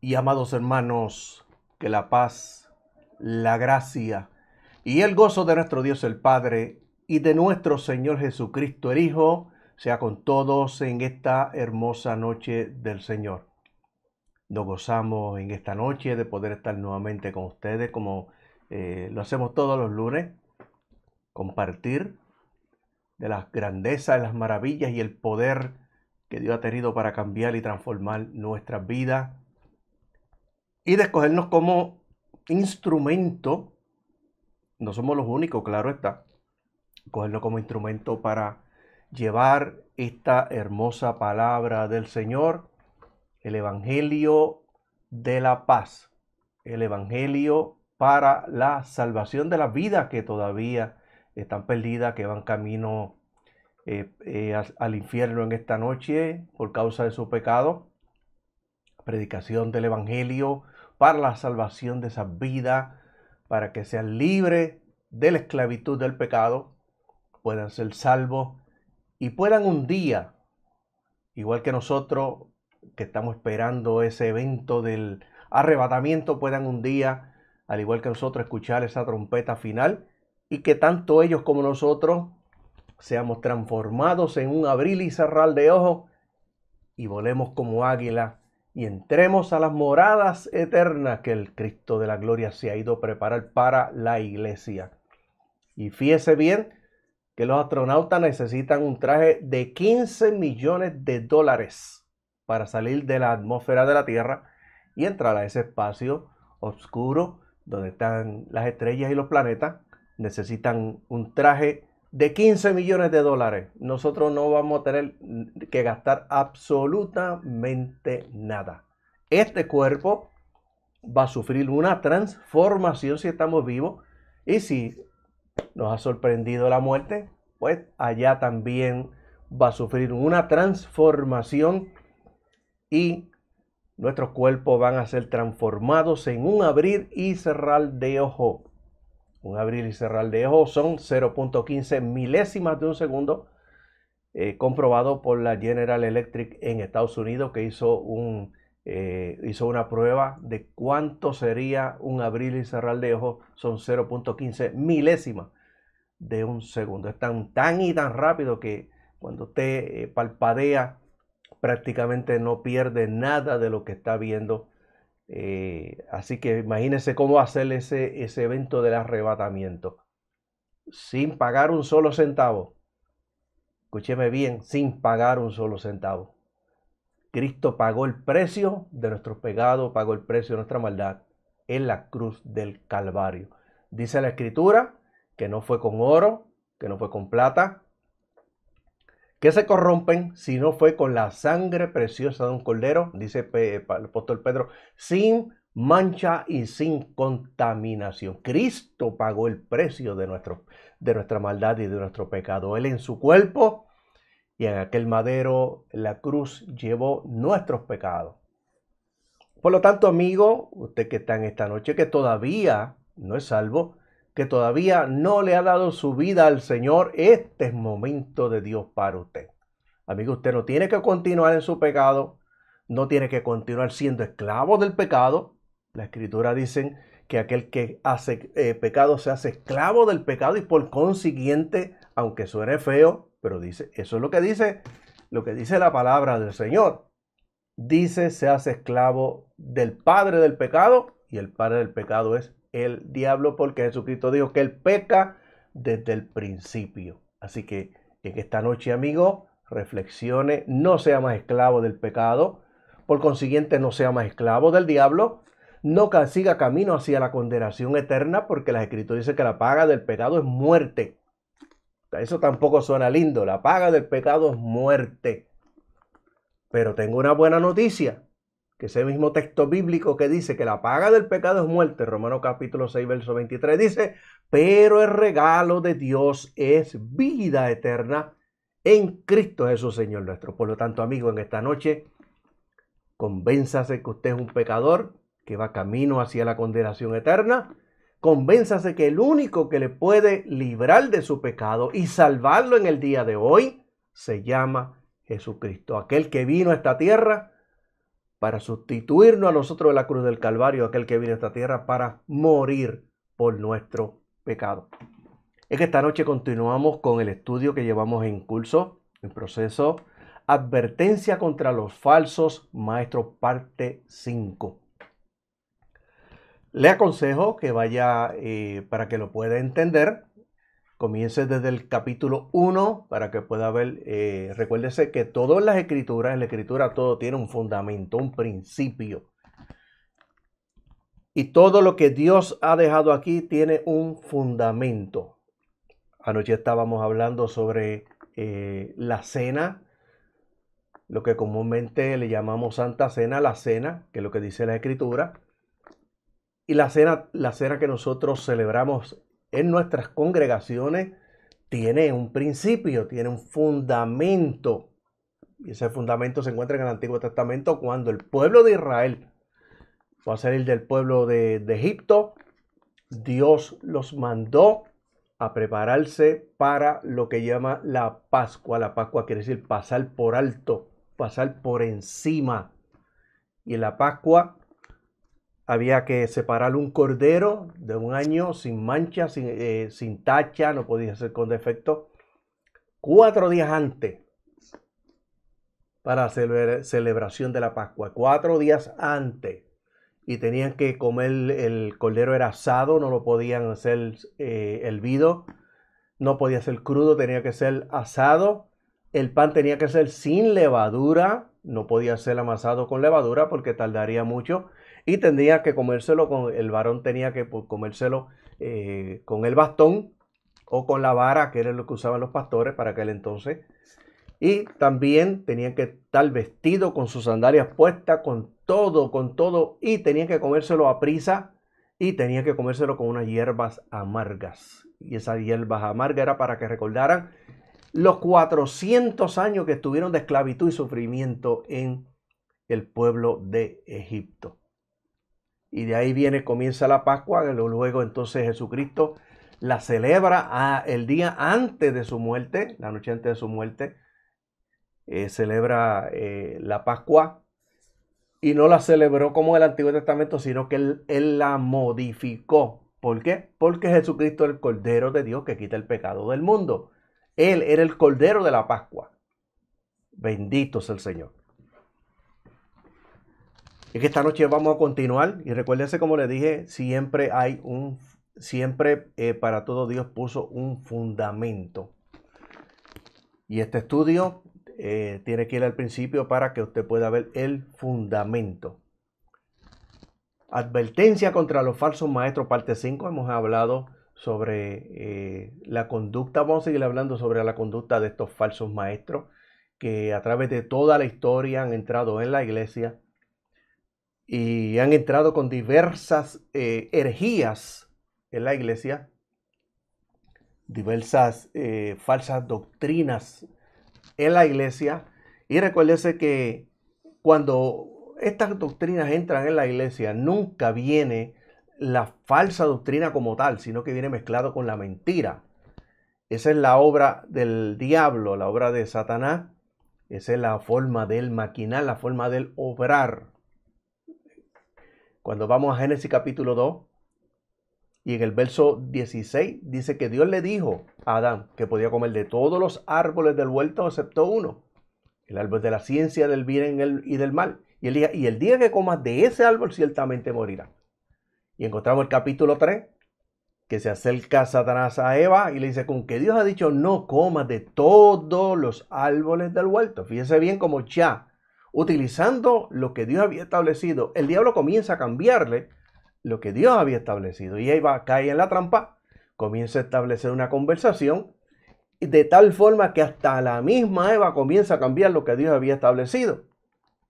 Y amados hermanos, que la paz, la gracia y el gozo de nuestro Dios el Padre y de nuestro Señor Jesucristo el Hijo sea con todos en esta hermosa noche del Señor. Nos gozamos en esta noche de poder estar nuevamente con ustedes como lo hacemos todos los lunes, compartir de las grandezas, las maravillas y el poder que Dios ha tenido para cambiar y transformar nuestras vidas y de escogernos como instrumento. No somos los únicos, claro está, cogerlo como instrumento para llevar esta hermosa palabra del Señor, el Evangelio de la paz, el Evangelio para la salvación de las vidas que todavía están perdidas, que van camino al infierno en esta noche por causa de su pecado. Predicación del Evangelio para la salvación de esas vidas, para que sean libres de la esclavitud del pecado, puedan ser salvos y puedan un día, igual que nosotros que estamos esperando ese evento del arrebatamiento, puedan un día, al igual que nosotros, escuchar esa trompeta final y que tanto ellos como nosotros seamos transformados en un abrir y cerrar de ojos y volemos como águila y entremos a las moradas eternas que el Cristo de la gloria se ha ido a preparar para la iglesia. Y fíjese bien que los astronautas necesitan un traje de 15 millones de dólares para salir de la atmósfera de la Tierra y entrar a ese espacio oscuro donde están las estrellas y los planetas. Necesitan un traje de 15 millones de dólares. Nosotros no vamos a tener que gastar absolutamente nada. Este cuerpo va a sufrir una transformación si estamos vivos, y si nos ha sorprendido la muerte, pues allá también va a sufrir una transformación y nuestros cuerpos van a ser transformados en un abrir y cerrar de ojo. Un abrir y cerrar de ojos son 0.15 milésimas de un segundo, comprobado por la General Electric en Estados Unidos, que hizo una prueba de cuánto sería un abrir y cerrar de ojos. Son 0.15 milésimas de un segundo. Es tan y tan rápido que cuando usted parpadea prácticamente no pierde nada de lo que está viendo. Así que imagínense cómo hacer ese evento del arrebatamiento sin pagar un solo centavo. Escúcheme bien, sin pagar un solo centavo. Cristo pagó el precio de nuestros pecados, pagó el precio de nuestra maldad en la cruz del Calvario. Dice la Escritura que no fue con oro, que no fue con plata, que se corrompen, sino fue con la sangre preciosa de un cordero, dice el apóstol Pedro, sin mancha y sin contaminación. Cristo pagó el precio de nuestra maldad y de nuestro pecado. Él en su cuerpo y en aquel madero, la cruz, llevó nuestros pecados. Por lo tanto, amigo, usted que está en esta noche, que todavía no es salvo, que todavía no le ha dado su vida al Señor, este es momento de Dios para usted. Amigo, usted no tiene que continuar en su pecado, no tiene que continuar siendo esclavo del pecado. La Escritura dice que aquel que hace pecado se hace esclavo del pecado y por consiguiente, aunque suene feo, pero dice, eso es lo que dice la palabra del Señor. Dice, se hace esclavo del padre del pecado, y el padre del pecado es el diablo, porque Jesucristo dijo que él peca desde el principio. Así que en esta noche, amigo, reflexione, no sea más esclavo del pecado, por consiguiente no sea más esclavo del diablo, no siga camino hacia la condenación eterna, porque la Escritura dice que la paga del pecado es muerte. Eso tampoco suena lindo, la paga del pecado es muerte. Pero tengo una buena noticia, que ese mismo texto bíblico que dice que la paga del pecado es muerte, Romanos capítulo 6, verso 23, dice, pero el regalo de Dios es vida eterna en Cristo Jesús, Señor nuestro. Por lo tanto, amigo, en esta noche, convénzase que usted es un pecador que va camino hacia la condenación eterna. Convénzase que el único que le puede librar de su pecado y salvarlo en el día de hoy se llama Jesucristo, aquel que vino a esta tierra para sustituirnos a nosotros en la cruz del Calvario, aquel que vino a esta tierra para morir por nuestro pecado. Es que esta noche continuamos con el estudio que llevamos en curso, en proceso, Advertencia contra los falsos maestros, parte 5. Le aconsejo que vaya para que lo pueda entender. Comience desde el capítulo 1 para que pueda ver. Recuérdese que todo en la escritura todo tiene un fundamento, un principio. Y todo lo que Dios ha dejado aquí tiene un fundamento. Anoche estábamos hablando sobre la cena, lo que comúnmente le llamamos Santa Cena, la cena, que es lo que dice la Escritura. Y la cena que nosotros celebramos en nuestras congregaciones tiene un principio, tiene un fundamento. Y ese fundamento se encuentra en el Antiguo Testamento cuando el pueblo de Israel fue a salir del pueblo de Egipto. Dios los mandó a prepararse para lo que llama la Pascua. La Pascua quiere decir pasar por alto, pasar por encima. Y en la Pascua había que separar un cordero de 1 año sin mancha, sin tacha, no podía ser con defecto, 4 días antes para la celebración de la Pascua, 4 días antes. Y tenían que comer, el cordero era asado, no lo podían hacer hervido, no podía ser crudo, tenía que ser asado. El pan tenía que ser sin levadura, no podía ser amasado con levadura porque tardaría mucho. Y tendría que comérselo el varón tenía que comérselo con el bastón o con la vara, que era lo que usaban los pastores para aquel entonces. Y también tenían que estar vestido con sus sandalias puestas, con todo, y tenían que comérselo a prisa y tenían que comérselo con unas hierbas amargas. Y esas hierbas amargas era para que recordaran los 400 años que estuvieron de esclavitud y sufrimiento en el pueblo de Egipto. Y de ahí comienza la Pascua, que luego entonces Jesucristo la celebra el día antes de su muerte, la noche antes de su muerte. Celebra la Pascua y no la celebró como el Antiguo Testamento, sino que él la modificó. ¿Por qué? Porque Jesucristo es el Cordero de Dios que quita el pecado del mundo. Él era el Cordero de la Pascua. Bendito sea el Señor. Es que esta noche vamos a continuar y recuérdense, como les dije, siempre para todo Dios puso un fundamento. Y este estudio tiene que ir al principio para que usted pueda ver el fundamento. Advertencia contra los falsos maestros, parte 5. Hemos hablado sobre la conducta. Vamos a seguir hablando sobre la conducta de estos falsos maestros que a través de toda la historia han entrado en la iglesia y han entrado con diversas herejías en la iglesia, diversas falsas doctrinas en la iglesia. Y recuérdese que cuando estas doctrinas entran en la iglesia, nunca viene la falsa doctrina como tal, sino que viene mezclado con la mentira. Esa es la obra del diablo, la obra de Satanás. Esa es la forma de él maquinar, la forma de él obrar. Cuando vamos a Génesis capítulo 2, y en el verso 16 dice que Dios le dijo a Adán que podía comer de todos los árboles del huerto excepto uno, el árbol de la ciencia del bien y del mal. Y el día que comas de ese árbol ciertamente morirás. Y encontramos el capítulo 3, que se acerca Satanás a Eva y le dice, con que Dios ha dicho no comas de todos los árboles del huerto. Fíjese bien como ya, utilizando lo que Dios había establecido, el diablo comienza a cambiarle lo que Dios había establecido. Y Eva cae en la trampa, comienza a establecer una conversación, de tal forma que hasta la misma Eva comienza a cambiar lo que Dios había establecido.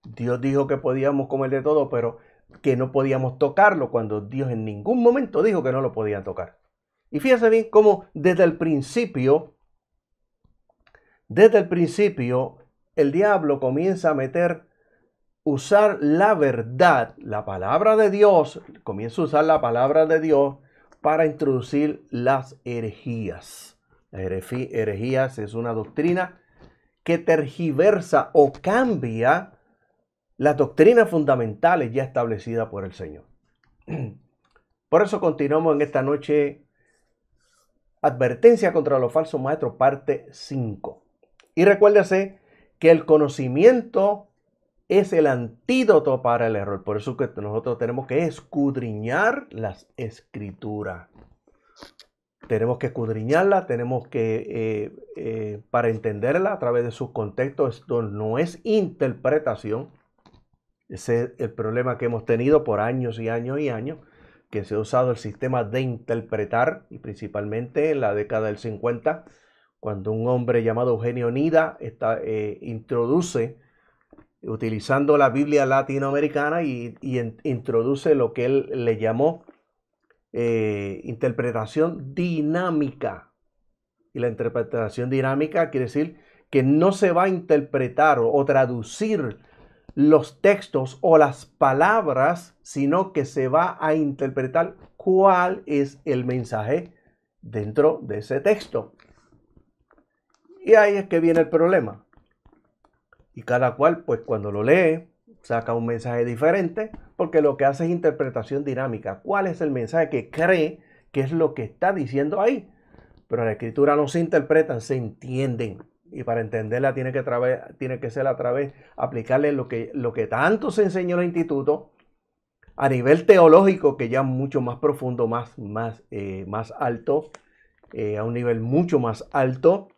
Dios dijo que podíamos comer de todo, pero que no podíamos tocarlo, cuando Dios en ningún momento dijo que no lo podían tocar. Y fíjense bien cómo desde el principio, el diablo comienza a usar la verdad, la palabra de Dios, comienza a usar la palabra de Dios para introducir las herejías. Las herejías es una doctrina que tergiversa o cambia las doctrinas fundamentales ya establecidas por el Señor. Por eso continuamos en esta noche, advertencia contra los falsos maestros, parte 5. Y recuérdese que el conocimiento es el antídoto para el error. Por eso que nosotros tenemos que escudriñar las escrituras. Tenemos que escudriñarla, tenemos que, para entenderla a través de sus contextos, esto no es interpretación. Ese es el problema que hemos tenido por años y años y años, que se ha usado el sistema de interpretar, y principalmente en la década del 50, cuando un hombre llamado Eugenio Nida introduce, utilizando la Biblia latinoamericana, introduce lo que él le llamó interpretación dinámica. Y la interpretación dinámica quiere decir que no se va a interpretar o traducir los textos o las palabras, sino que se va a interpretar cuál es el mensaje dentro de ese texto. Y ahí es que viene el problema. Y cada cual, pues cuando lo lee, saca un mensaje diferente, porque lo que hace es interpretación dinámica. ¿Cuál es el mensaje que cree que es lo que está diciendo ahí? Pero la escritura no se interpretan, se entienden. Y para entenderla tiene que ser a través, aplicarle lo que tanto se enseñó en el instituto, a nivel teológico, que ya mucho más profundo, más alto, a un nivel mucho más alto,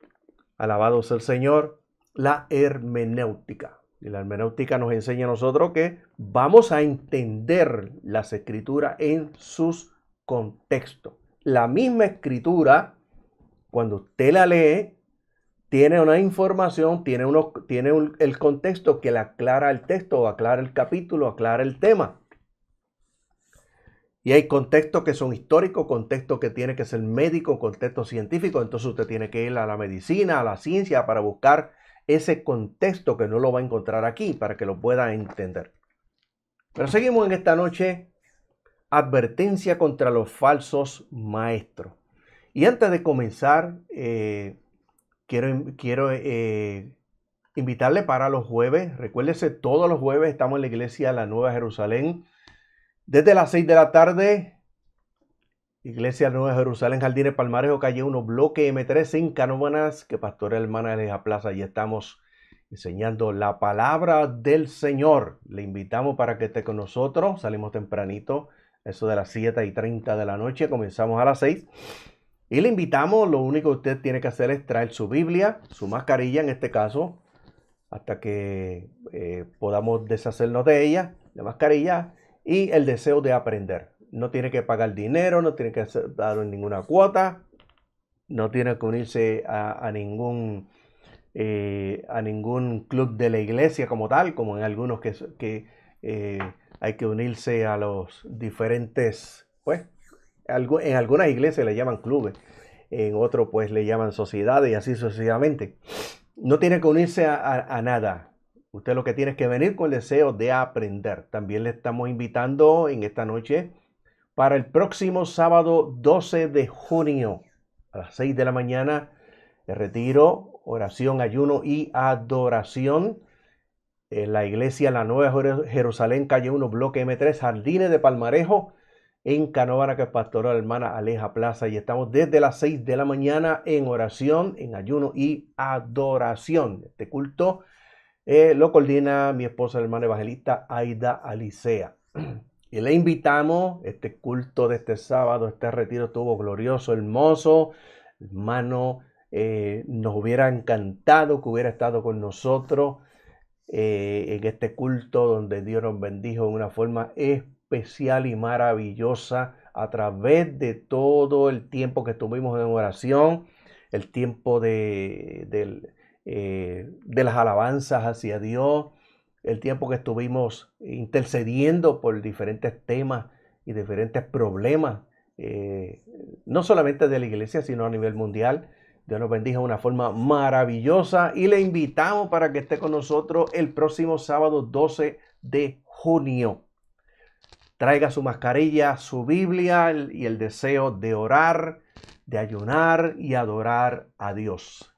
alabado sea el Señor, la hermenéutica. Y la hermenéutica nos enseña a nosotros que vamos a entender las escrituras en sus contextos. La misma escritura, cuando usted la lee, tiene una información, tiene el contexto que le aclara el texto, aclara el capítulo, aclara el tema. Y hay contextos que son históricos, contextos que tiene que ser médico, contexto científico. Entonces usted tiene que ir a la medicina, a la ciencia, para buscar ese contexto que no lo va a encontrar aquí, para que lo pueda entender. Pero seguimos en esta noche, advertencia contra los falsos maestros. Y antes de comenzar, quiero invitarle para los jueves. Recuérdese, todos los jueves estamos en la iglesia La Nueva Jerusalén. Desde las 6 de la tarde, Iglesia Nueva Jerusalén, Jardines Palmarejo, calle 1, bloque M3 en Canóvanas, que pastorea hermana Aleja Plaza. Y estamos enseñando la palabra del Señor. Le invitamos para que esté con nosotros. Salimos tempranito, eso de las 7:30 de la noche. Comenzamos a las 6. Y le invitamos, lo único que usted tiene que hacer es traer su Biblia, su mascarilla en este caso, hasta que podamos deshacernos de ella, la mascarilla, y el deseo de aprender. No tiene que pagar dinero, no tiene que dar ninguna cuota, no tiene que unirse a ningún club de la iglesia como tal, como en algunos que hay que unirse a los diferentes, pues, en algunas iglesias le llaman clubes, en otros pues le llaman sociedades y así sucesivamente. No tiene que unirse a nada. Usted lo que tiene es que venir con el deseo de aprender. También le estamos invitando en esta noche para el próximo sábado 12 de junio a las 6 de la mañana, el retiro, oración, ayuno y adoración en la iglesia La Nueva Jerusalén, calle 1, bloque M3, Jardines de Palmarejo, en Canóvana, que pastorea la hermana Aleja Plaza. Y estamos desde las 6 de la mañana en oración, en ayuno y adoración. Este culto lo coordina mi esposa, la hermana evangelista Aida Alicea. Y le invitamos, este culto de este sábado, este retiro estuvo glorioso, hermoso. Hermano, nos hubiera encantado que hubiera estado con nosotros en este culto donde Dios nos bendijo de una forma especial y maravillosa a través de todo el tiempo que estuvimos en oración, el tiempo de las alabanzas hacia Dios, el tiempo que estuvimos intercediendo por diferentes temas y diferentes problemas, no solamente de la iglesia, sino a nivel mundial. Dios nos bendiga de una forma maravillosa y le invitamos para que esté con nosotros el próximo sábado 12 de junio. Traiga su mascarilla, su Biblia y el deseo de orar, de ayunar y adorar a Dios.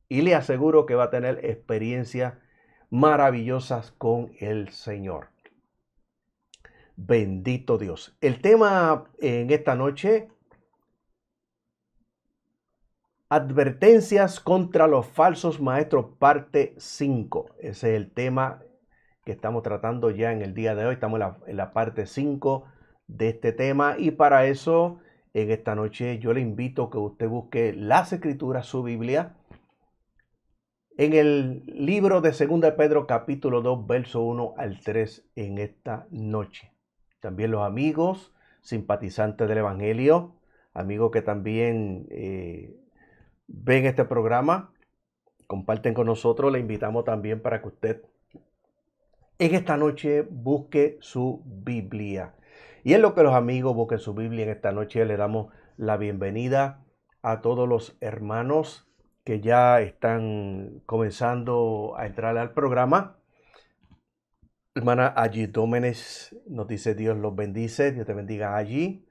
Y le aseguro que va a tener experiencias maravillosas con el Señor. Bendito Dios. El tema en esta noche: advertencias contra los falsos maestros, parte 5. Ese es el tema que estamos tratando ya en el día de hoy. Estamos en la parte 5 de este tema, y para eso en esta noche yo le invito a que usted busque las Escrituras, su Biblia, en el libro de 2 de Pedro capítulo 2, verso 1 al 3 en esta noche. También los amigos simpatizantes del Evangelio, amigos que también ven este programa, comparten con nosotros, le invitamos también para que usted en esta noche busque su Biblia. Y en lo que los amigos busquen su Biblia en esta noche, le damos la bienvenida a todos los hermanos que ya están comenzando a entrar al programa. Hermana Allí Dómenes nos dice: Dios los bendice, Dios te bendiga allí.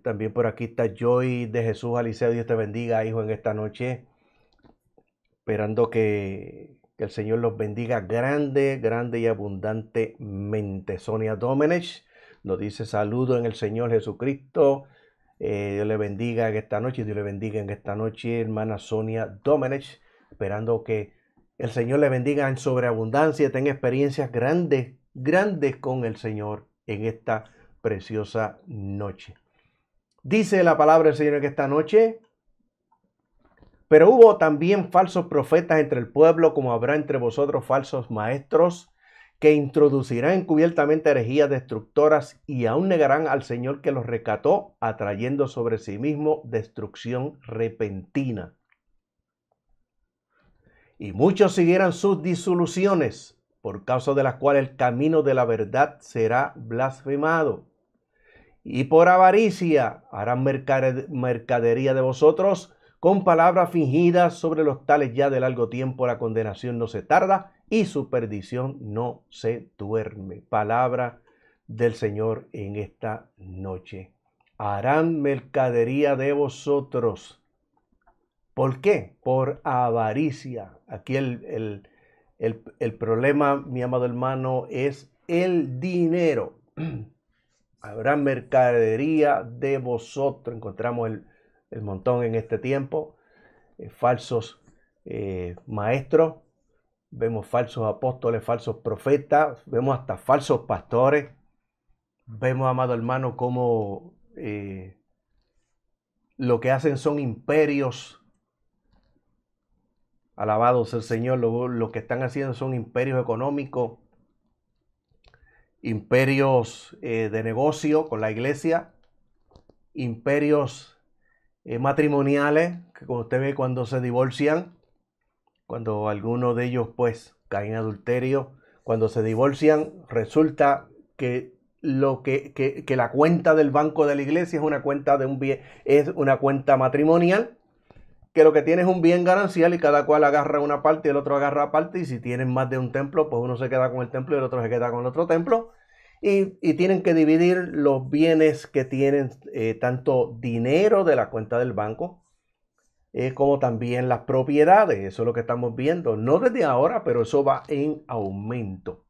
También por aquí está Joy de Jesús Aliceo: Dios te bendiga, hijo, en esta noche. Esperando que el Señor los bendiga grande, grande y abundantemente. Sonia Domenech nos dice: saludo en el Señor Jesucristo. Dios le bendiga en esta noche. Dios le bendiga en esta noche, hermana Sonia Domenech. Esperando que el Señor le bendiga en sobreabundancia y tenga experiencias grandes, grandes con el Señor en esta preciosa noche. Dice la palabra del Señor en esta noche: pero hubo también falsos profetas entre el pueblo, como habrá entre vosotros falsos maestros, que introducirán encubiertamente herejías destructoras y aún negarán al Señor que los rescató, atrayendo sobre sí mismo destrucción repentina. Y muchos siguieran sus disoluciones, por causa de las cuales el camino de la verdad será blasfemado. Y por avaricia harán mercadería de vosotros, con palabras fingidas. Sobre los tales ya de largo tiempo la condenación no se tarda y su perdición no se duerme. Palabra del Señor en esta noche. Harán mercadería de vosotros. ¿Por qué? Por avaricia. Aquí el problema, mi amado hermano, es el dinero. Habrá mercadería de vosotros. Encontramos el montón en este tiempo. Falsos maestros. Vemos falsos apóstoles, falsos profetas. Vemos hasta falsos pastores. Vemos, amado hermano, cómo lo que hacen son imperios. Alabado sea el Señor. Lo que están haciendo son imperios económicos, imperios de negocio con la iglesia, imperios matrimoniales, que como usted ve, cuando se divorcian, cuando alguno de ellos pues cae en adulterio, cuando se divorcian, resulta que la cuenta del banco de la iglesia es una cuenta de un bien, es una cuenta matrimonial, que lo que tiene es un bien ganancial y cada cual agarra una parte y el otro agarra parte, y si tienen más de un templo, pues uno se queda con el templo y el otro se queda con el otro templo, y tienen que dividir los bienes que tienen, tanto dinero de la cuenta del banco, como también las propiedades. Eso es lo que estamos viendo, no desde ahora, pero eso va en aumento.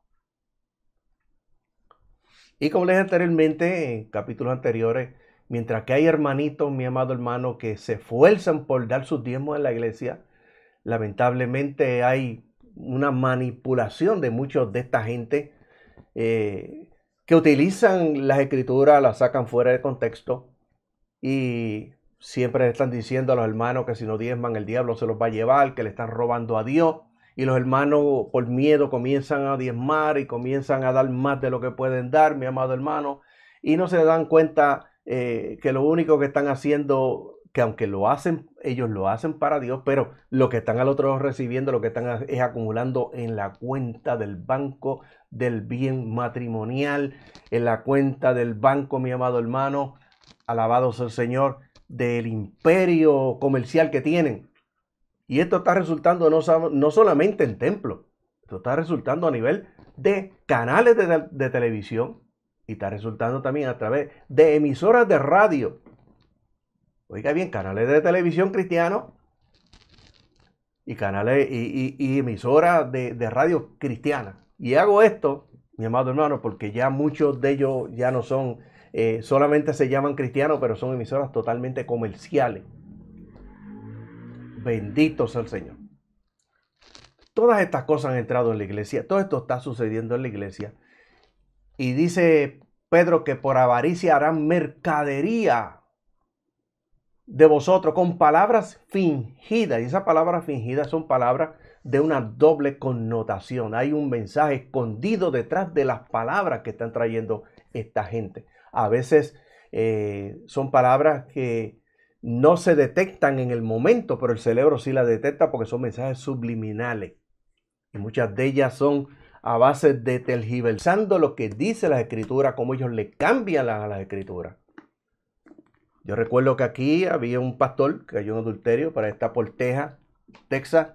Y como les dije anteriormente, en capítulos anteriores, mientras que hay hermanitos, mi amado hermano, que se esfuerzan por dar sus diezmos en la iglesia, lamentablemente hay una manipulación de muchos de esta gente que utilizan las escrituras, las sacan fuera de contexto y siempre están diciendo a los hermanos que si no diezman el diablo se los va a llevar, que le están robando a Dios. Y los hermanos por miedo comienzan a diezmar y comienzan a dar más de lo que pueden dar, mi amado hermano, y no se dan cuenta que lo único que están haciendo, que aunque lo hacen, ellos lo hacen para Dios, pero lo que están al otro lado recibiendo, lo que están es acumulando en la cuenta del banco del bien matrimonial, en la cuenta del banco, mi amado hermano, alabado sea el Señor, del imperio comercial que tienen. Y esto está resultando no solamente en templos, esto está resultando a nivel de canales de televisión, y está resultando también a través de emisoras de radio. Oiga bien, canales de televisión cristianos, y canales y emisoras de radio cristiana. Y hago esto, mi amado hermano, porque ya muchos de ellos ya no son, solamente se llaman cristianos, pero son emisoras totalmente comerciales. Bendito sea el Señor. Todas estas cosas han entrado en la iglesia, todo esto está sucediendo en la iglesia. Y dice Pedro que por avaricia harán mercadería de vosotros con palabras fingidas. Y esas palabras fingidas son palabras de una doble connotación. Hay un mensaje escondido detrás de las palabras que están trayendo esta gente. A veces son palabras que no se detectan en el momento, pero el cerebro sí las detecta porque son mensajes subliminales. Y muchas de ellas son a base de tergiversando lo que dice la escritura, como ellos le cambian a las escrituras. Yo recuerdo que aquí había un pastor que cayó en adulterio, para estar por Texas,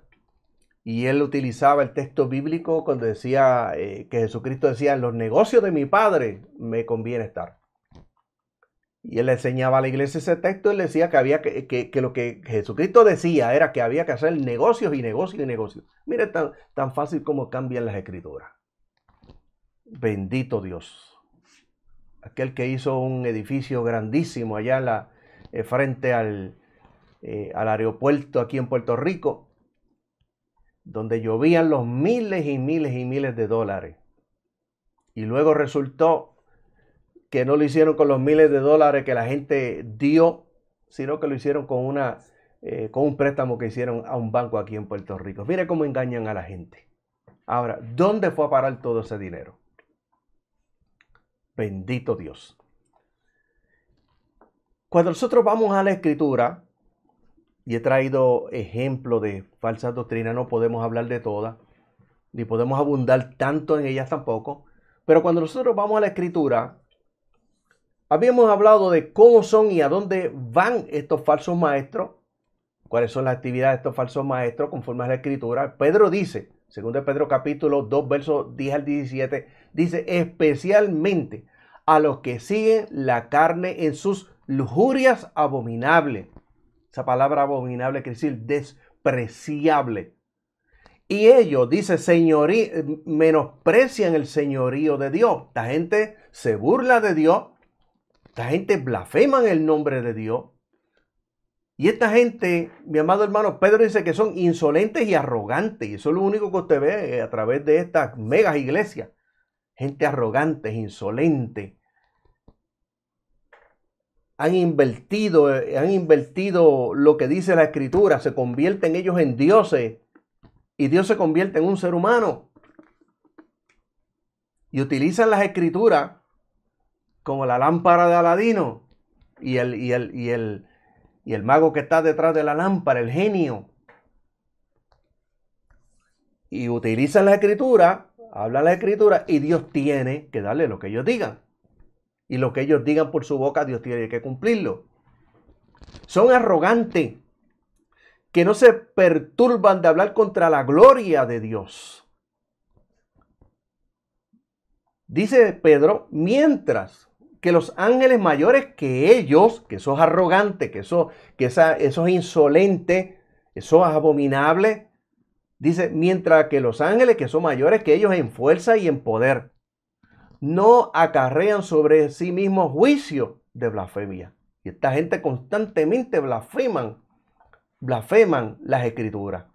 y él utilizaba el texto bíblico cuando decía que Jesucristo decía: en los negocios de mi padre me conviene estar. Y él le enseñaba a la iglesia ese texto y le decía que había que lo que Jesucristo decía era que había que hacer negocios y negocios y negocios. Mire tan fácil como cambian las escrituras. Bendito Dios. Aquel que hizo un edificio grandísimo allá frente al aeropuerto aquí en Puerto Rico, donde llovían los miles y miles y miles de dólares. Y luego resultó que no lo hicieron con los miles de dólares que la gente dio, sino que lo hicieron con un préstamo que hicieron a un banco aquí en Puerto Rico. Mire cómo engañan a la gente. Ahora, ¿dónde fue a parar todo ese dinero? Bendito Dios. Cuando nosotros vamos a la escritura, y he traído ejemplos de falsas doctrinas, no podemos hablar de todas, ni podemos abundar tanto en ellas tampoco, pero cuando nosotros vamos a la escritura, habíamos hablado de cómo son y a dónde van estos falsos maestros, cuáles son las actividades de estos falsos maestros conforme a la escritura. Pedro dice, segundo Pedro capítulo 2, versos 10 al 17, dice: especialmente a los que siguen la carne en sus lujurias abominables. Esa palabra abominable quiere decir despreciable. Y ellos, dice, menosprecian el señorío de Dios. Esta gente se burla de Dios. Esta gente blasfema el nombre de Dios. Y esta gente, mi amado hermano, Pedro dice que son insolentes y arrogantes. Y eso es lo único que usted ve a través de estas megas iglesias. Gente arrogante, insolente. Han invertido lo que dice la escritura. Se convierten ellos en dioses. Y Dios se convierte en un ser humano. Y utilizan las escrituras como la lámpara de Aladino. Y el mago que está detrás de la lámpara, el genio. Y utilizan la escritura, hablan la escritura, y Dios tiene que darle lo que ellos digan. Y lo que ellos digan por su boca, Dios tiene que cumplirlo. Son arrogantes, que no se perturban de hablar contra la gloria de Dios. Dice Pedro, mientras que los ángeles mayores que ellos, que esos arrogantes, esos insolentes, esos abominables, dice, mientras que los ángeles que son mayores que ellos en fuerza y en poder, no acarrean sobre sí mismos juicio de blasfemia. Y esta gente constantemente blasfeman las escrituras.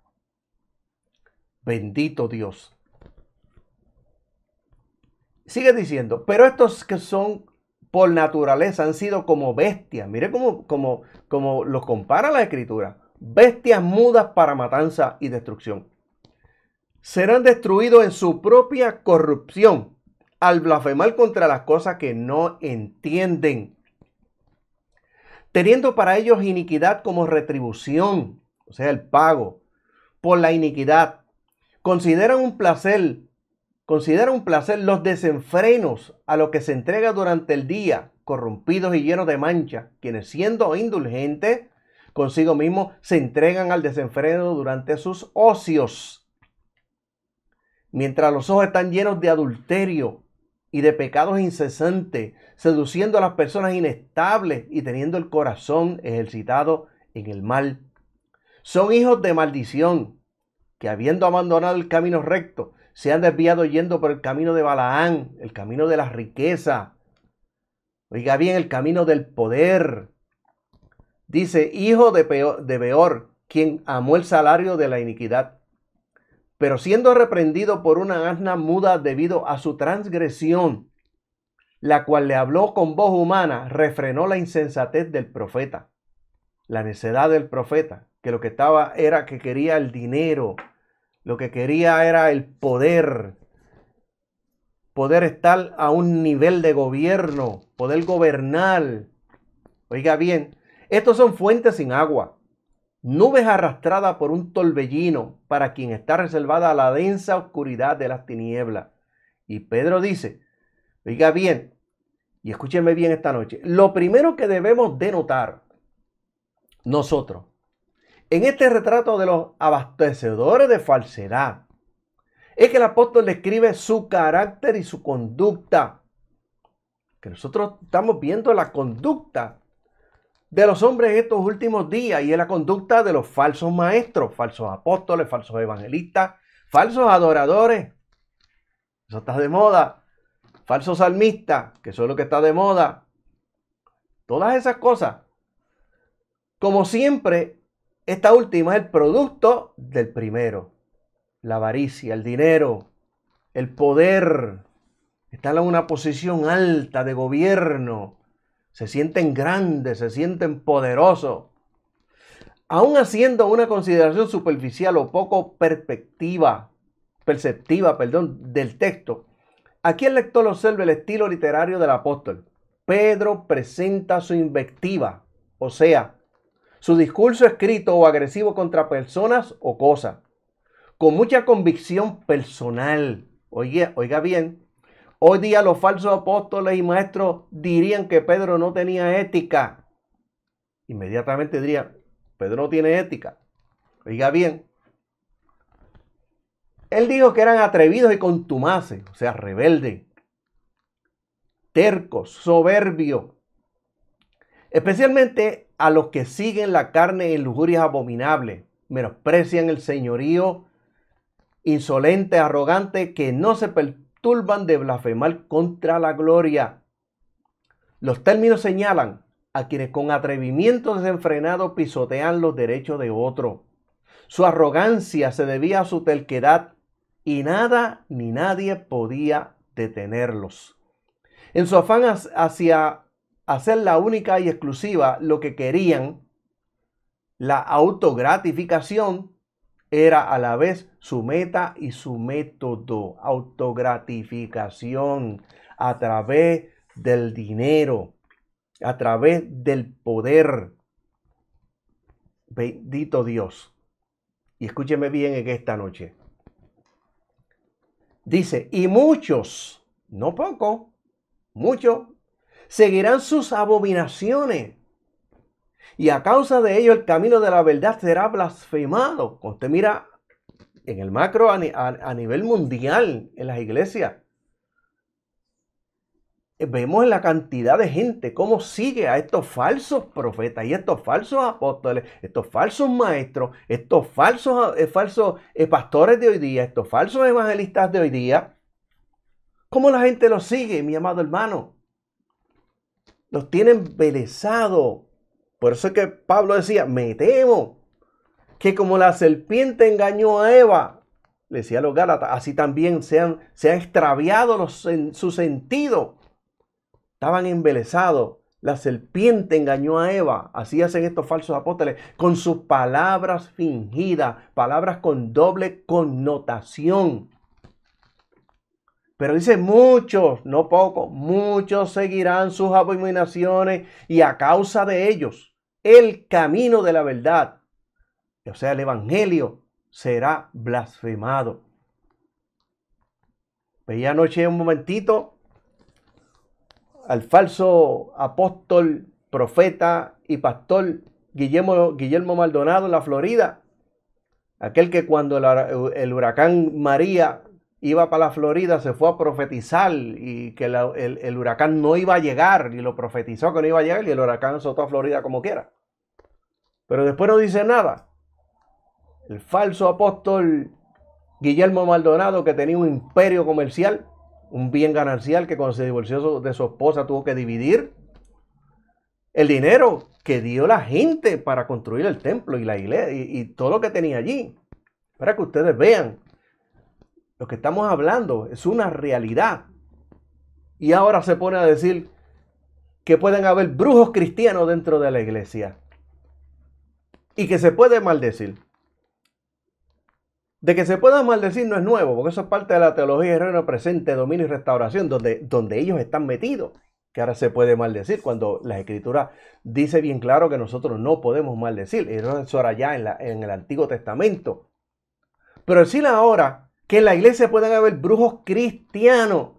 Bendito Dios. Sigue diciendo, pero estos que son por naturaleza han sido como bestias. Mire cómo los compara la escritura. Bestias mudas para matanza y destrucción. Serán destruidos en su propia corrupción al blasfemar contra las cosas que no entienden, teniendo para ellos iniquidad como retribución, o sea, el pago por la iniquidad. Consideran un placer los desenfrenos a los que se entrega durante el día, corrompidos y llenos de mancha, quienes siendo indulgentes consigo mismos se entregan al desenfreno durante sus ocios. Mientras los ojos están llenos de adulterio y de pecados incesantes, seduciendo a las personas inestables y teniendo el corazón ejercitado en el mal. Son hijos de maldición, que habiendo abandonado el camino recto, se han desviado yendo por el camino de Balaán, el camino de la riqueza. Oiga bien, el camino del poder. Dice, hijo de Beor, quien amó el salario de la iniquidad. Pero siendo reprendido por una asna muda debido a su transgresión, la cual le habló con voz humana, refrenó la insensatez del profeta, la necedad del profeta, que lo que estaba era que quería el dinero, lo que quería era el poder estar a un nivel de gobierno, poder gobernar. Oiga bien, estos son fuentes sin agua, nubes arrastradas por un torbellino para quien está reservada la densa oscuridad de las tinieblas. Y Pedro dice, oiga bien, y escúcheme bien esta noche, lo primero que debemos de notar nosotros en este retrato de los abastecedores de falsedad es que el apóstol describe su carácter y su conducta. Que nosotros estamos viendo la conducta de los hombres en estos últimos días y es la conducta de los falsos maestros, falsos apóstoles, falsos evangelistas, falsos adoradores. Eso está de moda. Falsos salmistas, que eso es lo que está de moda. Todas esas cosas. Como siempre, esta última es el producto del primero. La avaricia, el dinero, el poder. Están en una posición alta de gobierno. Se sienten grandes, se sienten poderosos. Aún haciendo una consideración superficial o poco perceptiva, del texto, aquí el lector observa el estilo literario del apóstol. Pedro presenta su invectiva, o sea, su discurso escrito o agresivo contra personas o cosas, con mucha convicción personal. Oiga bien, hoy día los falsos apóstoles y maestros dirían que Pedro no tenía ética. Inmediatamente dirían, Pedro no tiene ética. Oiga bien, él dijo que eran atrevidos y contumaces, o sea, rebeldes, tercos, soberbios, especialmente a los que siguen la carne en lujurias abominables, menosprecian el señorío, insolentes, arrogantes, que no se perturban de blasfemar contra la gloria. Los términos señalan a quienes con atrevimiento desenfrenado pisotean los derechos de otros. Su arrogancia se debía a su terquedad y nada ni nadie podía detenerlos. En su afán hacia hacer la única y exclusiva lo que querían, la autogratificación era a la vez su meta y su método. Autogratificación a través del dinero, a través del poder. Bendito Dios. Y escúcheme bien en esta noche. Dice, y muchos, no pocos, muchos, seguirán sus abominaciones. Y a causa de ello el camino de la verdad será blasfemado. Cuando usted mira en el macro a nivel mundial en las iglesias, vemos la cantidad de gente cómo sigue a estos falsos profetas y estos falsos apóstoles, estos falsos maestros, estos falsos pastores de hoy día, estos falsos evangelistas de hoy día. ¿Cómo la gente los sigue, mi amado hermano? Los tienen embelesados. Por eso es que Pablo decía, me temo que como la serpiente engañó a Eva, le decía a los Gálatas, así también se han extraviado su sentido. Estaban embelesados. La serpiente engañó a Eva. Así hacen estos falsos apóstoles con sus palabras fingidas, palabras con doble connotación. Pero dice muchos, no pocos, muchos seguirán sus abominaciones y a causa de ellos el camino de la verdad, o sea, el evangelio, será blasfemado. Veía anoche un momentito al falso apóstol, profeta y pastor Guillermo Maldonado en la Florida. Aquel que cuando el huracán María iba para la Florida se fue a profetizar y que el huracán no iba a llegar y lo profetizó que no iba a llegar y el huracán azotó a Florida como quiera. Pero después no dice nada. el falso apóstol Guillermo Maldonado, que tenía un imperio comercial, un bien ganancial que cuando se divorció de su esposa tuvo que dividir. El dinero que dio la gente para construir el templo y la iglesia y todo lo que tenía allí. Para que ustedes vean, lo que estamos hablando es una realidad. Y ahora se pone a decir que pueden haber brujos cristianos dentro de la iglesia. Y que se puede maldecir. De que se pueda maldecir no es nuevo, porque eso es parte de la teología de reino presente, dominio y restauración, donde ellos están metidos. Que ahora se puede maldecir cuando la Escritura dice bien claro que nosotros no podemos maldecir. Eso era ya en el Antiguo Testamento. Pero decir ahora que en la iglesia pueden haber brujos cristianos,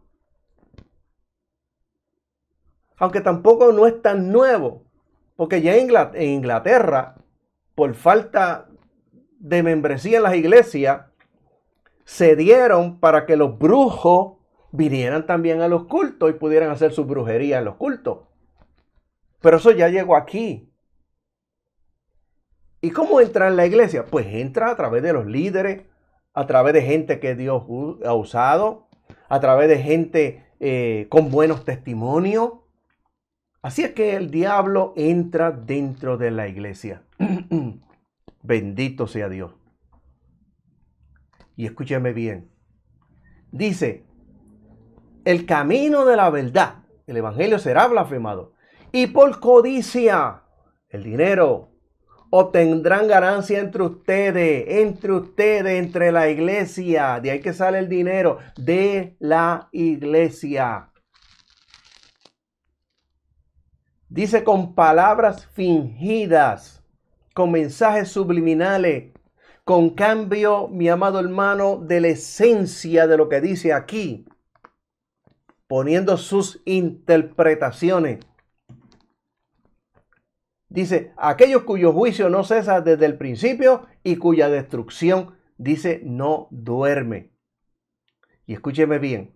aunque tampoco no es tan nuevo, porque ya en Inglaterra, por falta de membresía en las iglesias, se dieron para que los brujos vinieran también a los cultos y pudieran hacer su brujería en los cultos. Pero eso ya llegó aquí. ¿Y cómo entra en la iglesia? Pues entra a través de los líderes, a través de gente que Dios ha usado, a través de gente con buenos testimonios. Así es que el diablo entra dentro de la iglesia. Bendito sea Dios. Y escúcheme bien. Dice, el camino de la verdad, el evangelio será blasfemado. Y por codicia, el dinero, obtendrán ganancia entre ustedes, entre la iglesia. De ahí que sale el dinero, de la iglesia. Dice con palabras fingidas, con mensajes subliminales, con cambio, mi amado hermano, de la esencia de lo que dice aquí, poniendo sus interpretaciones. Dice, aquellos cuyo juicio no cesa desde el principio y cuya destrucción, dice, no duerme. Y escúcheme bien.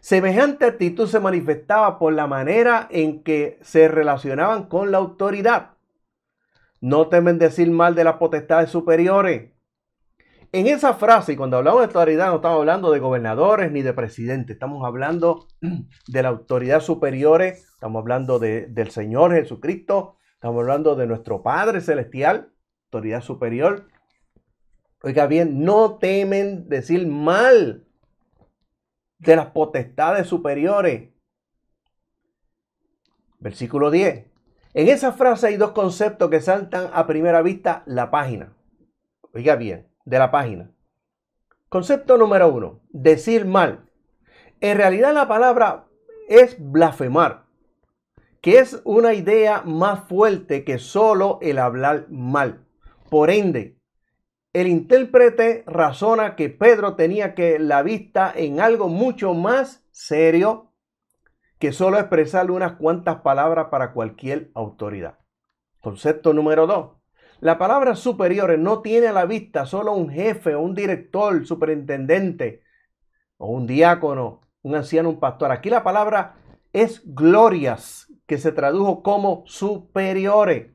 Semejante actitud se manifestaba por la manera en que se relacionaban con la autoridad. No temen decir mal de las potestades superiores. En esa frase, y cuando hablamos de autoridad, no estamos hablando de gobernadores ni de presidentes. Estamos hablando de la autoridad superior. Estamos hablando del Señor Jesucristo. Estamos hablando de nuestro Padre Celestial, autoridad superior. Oiga bien, no temen decir mal de las potestades superiores. Versículo 10. En esa frase hay dos conceptos que saltan a primera vista la página. Oiga bien, de la página. Concepto número 1, decir mal. En realidad la palabra es blasfemar, que es una idea más fuerte que solo el hablar mal. Por ende, el intérprete razona que Pedro tenía que la vista en algo mucho más serio que solo expresarle unas cuantas palabras para cualquier autoridad. Concepto número 2. La palabra superiores no tiene a la vista solo un jefe, un director, superintendente, o un diácono, un anciano, un pastor. Aquí la palabra es glorias, que se tradujo como superiores.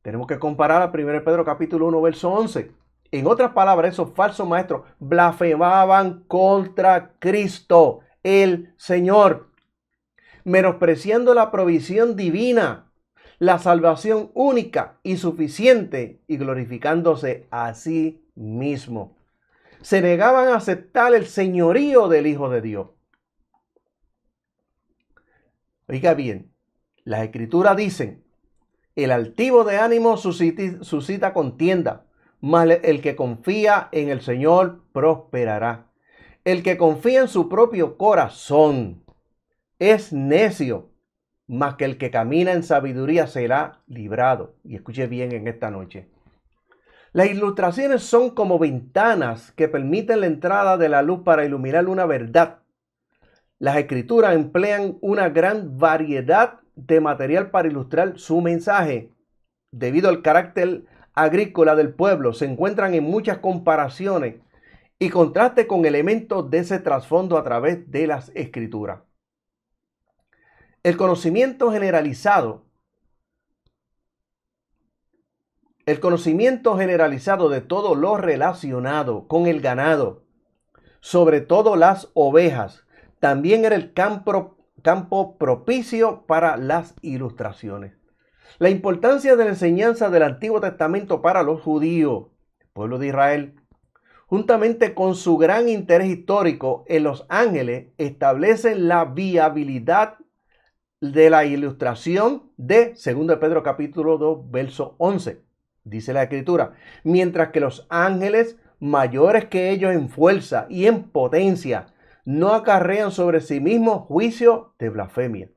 Tenemos que comparar a 1 Pedro capítulo 1, verso 11. En otras palabras, esos falsos maestros blasfemaban contra Cristo, el Señor, menospreciando la provisión divina, la salvación única y suficiente, y glorificándose a sí mismo. Se negaban a aceptar el señorío del Hijo de Dios. Oiga bien, las Escrituras dicen, el altivo de ánimo suscita contienda, mas el que confía en el Señor prosperará. El que confía en su propio corazón es necio, mas que el que camina en sabiduría será librado. Y escuche bien en esta noche. Las ilustraciones son como ventanas que permiten la entrada de la luz para iluminar una verdad. Las Escrituras emplean una gran variedad de material para ilustrar su mensaje. Debido al carácter agrícola del pueblo, se encuentran en muchas comparaciones y contraste con elementos de ese trasfondo a través de las Escrituras. El conocimiento generalizado el conocimiento generalizado de todo lo relacionado con el ganado, sobre todo las ovejas, también era el campo propicio para las ilustraciones. La importancia de la enseñanza del Antiguo Testamento para los judíos, el pueblo de Israel, juntamente con su gran interés histórico en los ángeles, establecen la viabilidad de la ilustración de 2 Pedro capítulo 2, verso 11. Dice la Escritura, mientras que los ángeles mayores que ellos en fuerza y en potencia no acarrean sobre sí mismos juicio de blasfemia.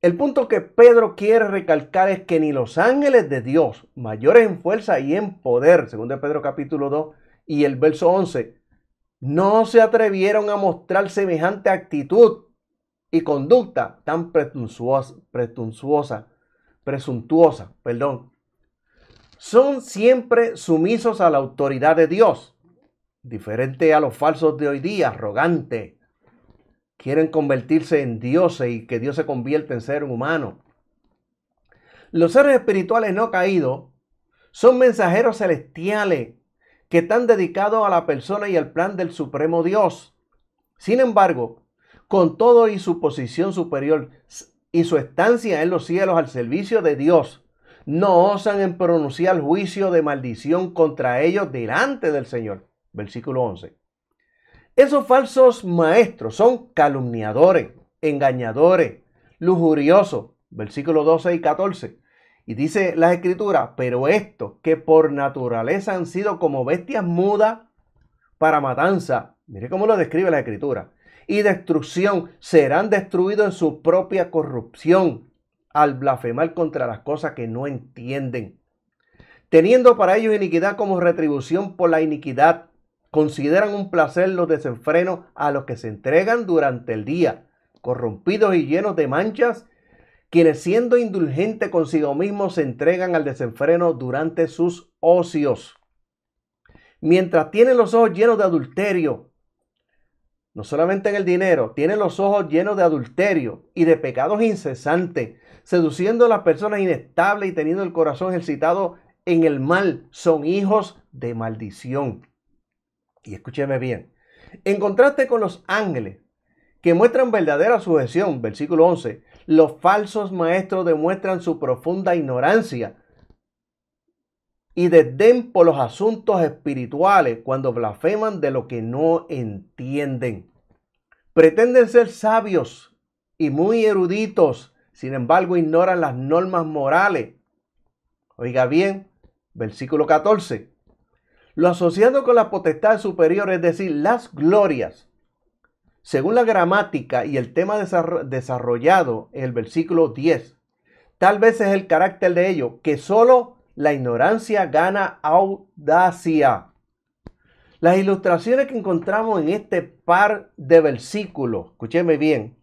El punto que Pedro quiere recalcar es que ni los ángeles de Dios, mayores en fuerza y en poder, 2 Pedro capítulo 2 y el verso 11, no se atrevieron a mostrar semejante actitud y conducta tan presuntuosa. Son siempre sumisos a la autoridad de Dios, diferente a los falsos de hoy día, arrogantes. Quieren convertirse en dioses y que Dios se convierta en ser humano. Los seres espirituales no caídos son mensajeros celestiales que están dedicados a la persona y al plan del Supremo Dios. Sin embargo, con todo y su posición superior y su estancia en los cielos al servicio de Dios, no osan en pronunciar juicio de maldición contra ellos delante del Señor. Versículo 11. Esos falsos maestros son calumniadores, engañadores, lujuriosos. Versículos 12 y 14. Y dice la Escritura, pero estos que por naturaleza han sido como bestias mudas para matanza. Mire cómo lo describe la Escritura. Y destrucción, serán destruidos en su propia corrupción al blasfemar contra las cosas que no entienden. Teniendo para ellos iniquidad como retribución por la iniquidad, consideran un placer los desenfrenos a los que se entregan durante el día, corrompidos y llenos de manchas, quienes siendo indulgentes consigo mismos se entregan al desenfreno durante sus ocios. Mientras tienen los ojos llenos de adulterio, no solamente en el dinero, tienen los ojos llenos de adulterio y de pecados incesantes, seduciendo a las personas inestables y teniendo el corazón excitado en el mal, son hijos de maldición. Y escúcheme bien, en contraste con los ángeles, que muestran verdadera sujeción, versículo 11, los falsos maestros demuestran su profunda ignorancia y desdén por los asuntos espirituales cuando blasfeman de lo que no entienden. Pretenden ser sabios y muy eruditos, sin embargo ignoran las normas morales. Oiga bien, versículo 14. Lo asociado con la potestad superior, es decir, las glorias, según la gramática y el tema desarrollado en el versículo 10, tal vez es el carácter de ello, que solo la ignorancia gana audacia. Las ilustraciones que encontramos en este par de versículos, escúcheme bien,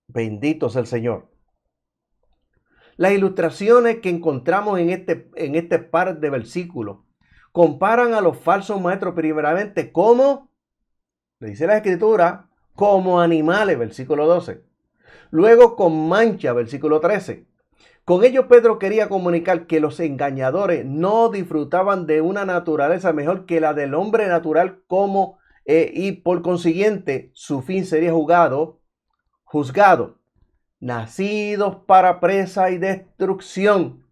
bendito sea el Señor. Las ilustraciones que encontramos en este par de versículos comparan a los falsos maestros primeramente como, le dice la Escritura, como animales, versículo 12. Luego con mancha, versículo 13. Con ello Pedro quería comunicar que los engañadores no disfrutaban de una naturaleza mejor que la del hombre natural y por consiguiente su fin sería juzgado, nacidos para presa y destrucción.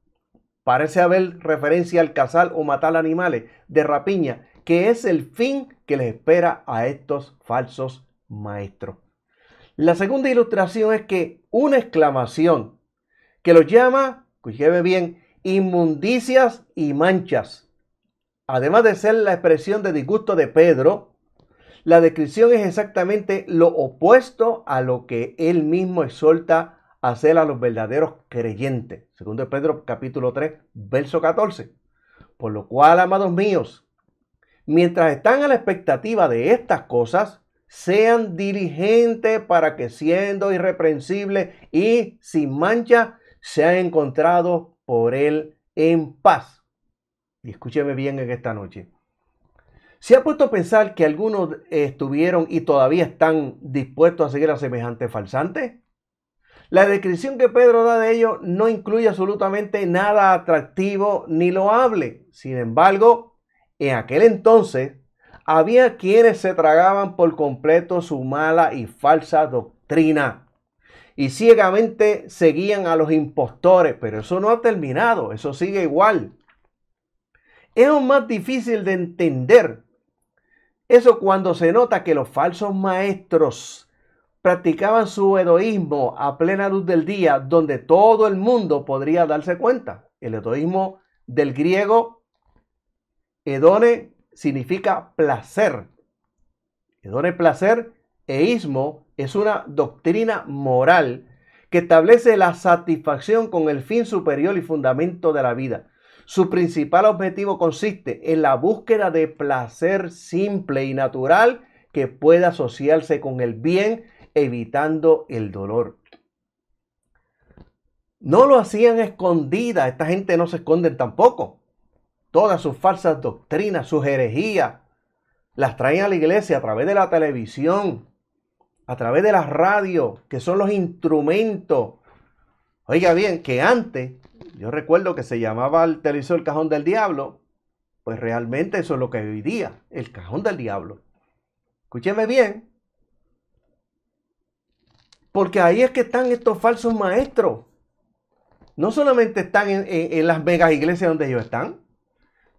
Parece haber referencia al cazar o matar animales de rapiña, que es el fin que les espera a estos falsos maestros. La segunda ilustración es que una exclamación que los llama, escúcheme bien, inmundicias y manchas. Además de ser la expresión de disgusto de Pedro, la descripción es exactamente lo opuesto a lo que él mismo exhorta a hacer a los verdaderos creyentes. Segundo Pedro capítulo 3, verso 14. Por lo cual, amados míos, mientras están a la expectativa de estas cosas, sean diligentes para que siendo irreprensibles y sin mancha, sean encontrados por él en paz. Y escúcheme bien en esta noche. ¿Se ha puesto a pensar que algunos estuvieron y todavía están dispuestos a seguir a semejante farsante? La descripción que Pedro da de ellos no incluye absolutamente nada atractivo ni loable. Sin embargo, en aquel entonces había quienes se tragaban por completo su mala y falsa doctrina y ciegamente seguían a los impostores, pero eso no ha terminado, eso sigue igual. Es aún más difícil de entender eso cuando se nota que los falsos maestros practicaban su hedoísmo a plena luz del día, donde todo el mundo podría darse cuenta. El hedoísmo del griego, hedone, significa placer. Hedone, placer, eísmo es una doctrina moral que establece la satisfacción con el fin superior y fundamento de la vida. Su principal objetivo consiste en la búsqueda de placer simple y natural que pueda asociarse con el bien, evitando el dolor. No lo hacían escondida, esta gente no se esconden tampoco. Todas sus falsas doctrinas, sus herejías, las traen a la iglesia a través de la televisión, a través de la radio, que son los instrumentos. Oiga bien, que antes, yo recuerdo que se llamaba el televisor el cajón del diablo, pues realmente eso es lo que hoy día, el cajón del diablo. Escúcheme bien, porque ahí es que están estos falsos maestros. No solamente están en las megas iglesias donde ellos están.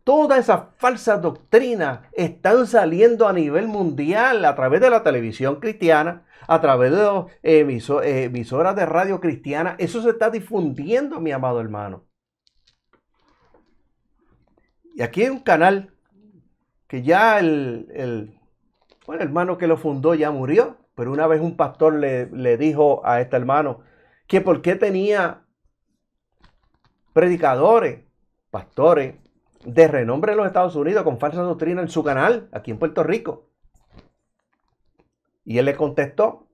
Todas esas falsas doctrinas están saliendo a nivel mundial a través de la televisión cristiana, a través de las emisoras de radio cristiana. Eso se está difundiendo, mi amado hermano. Y aquí hay un canal que ya el hermano que lo fundó ya murió, pero una vez un pastor le dijo a este hermano que por qué tenía predicadores, pastores de renombre en los Estados Unidos con falsa doctrina en su canal, aquí en Puerto Rico. Y él le contestó,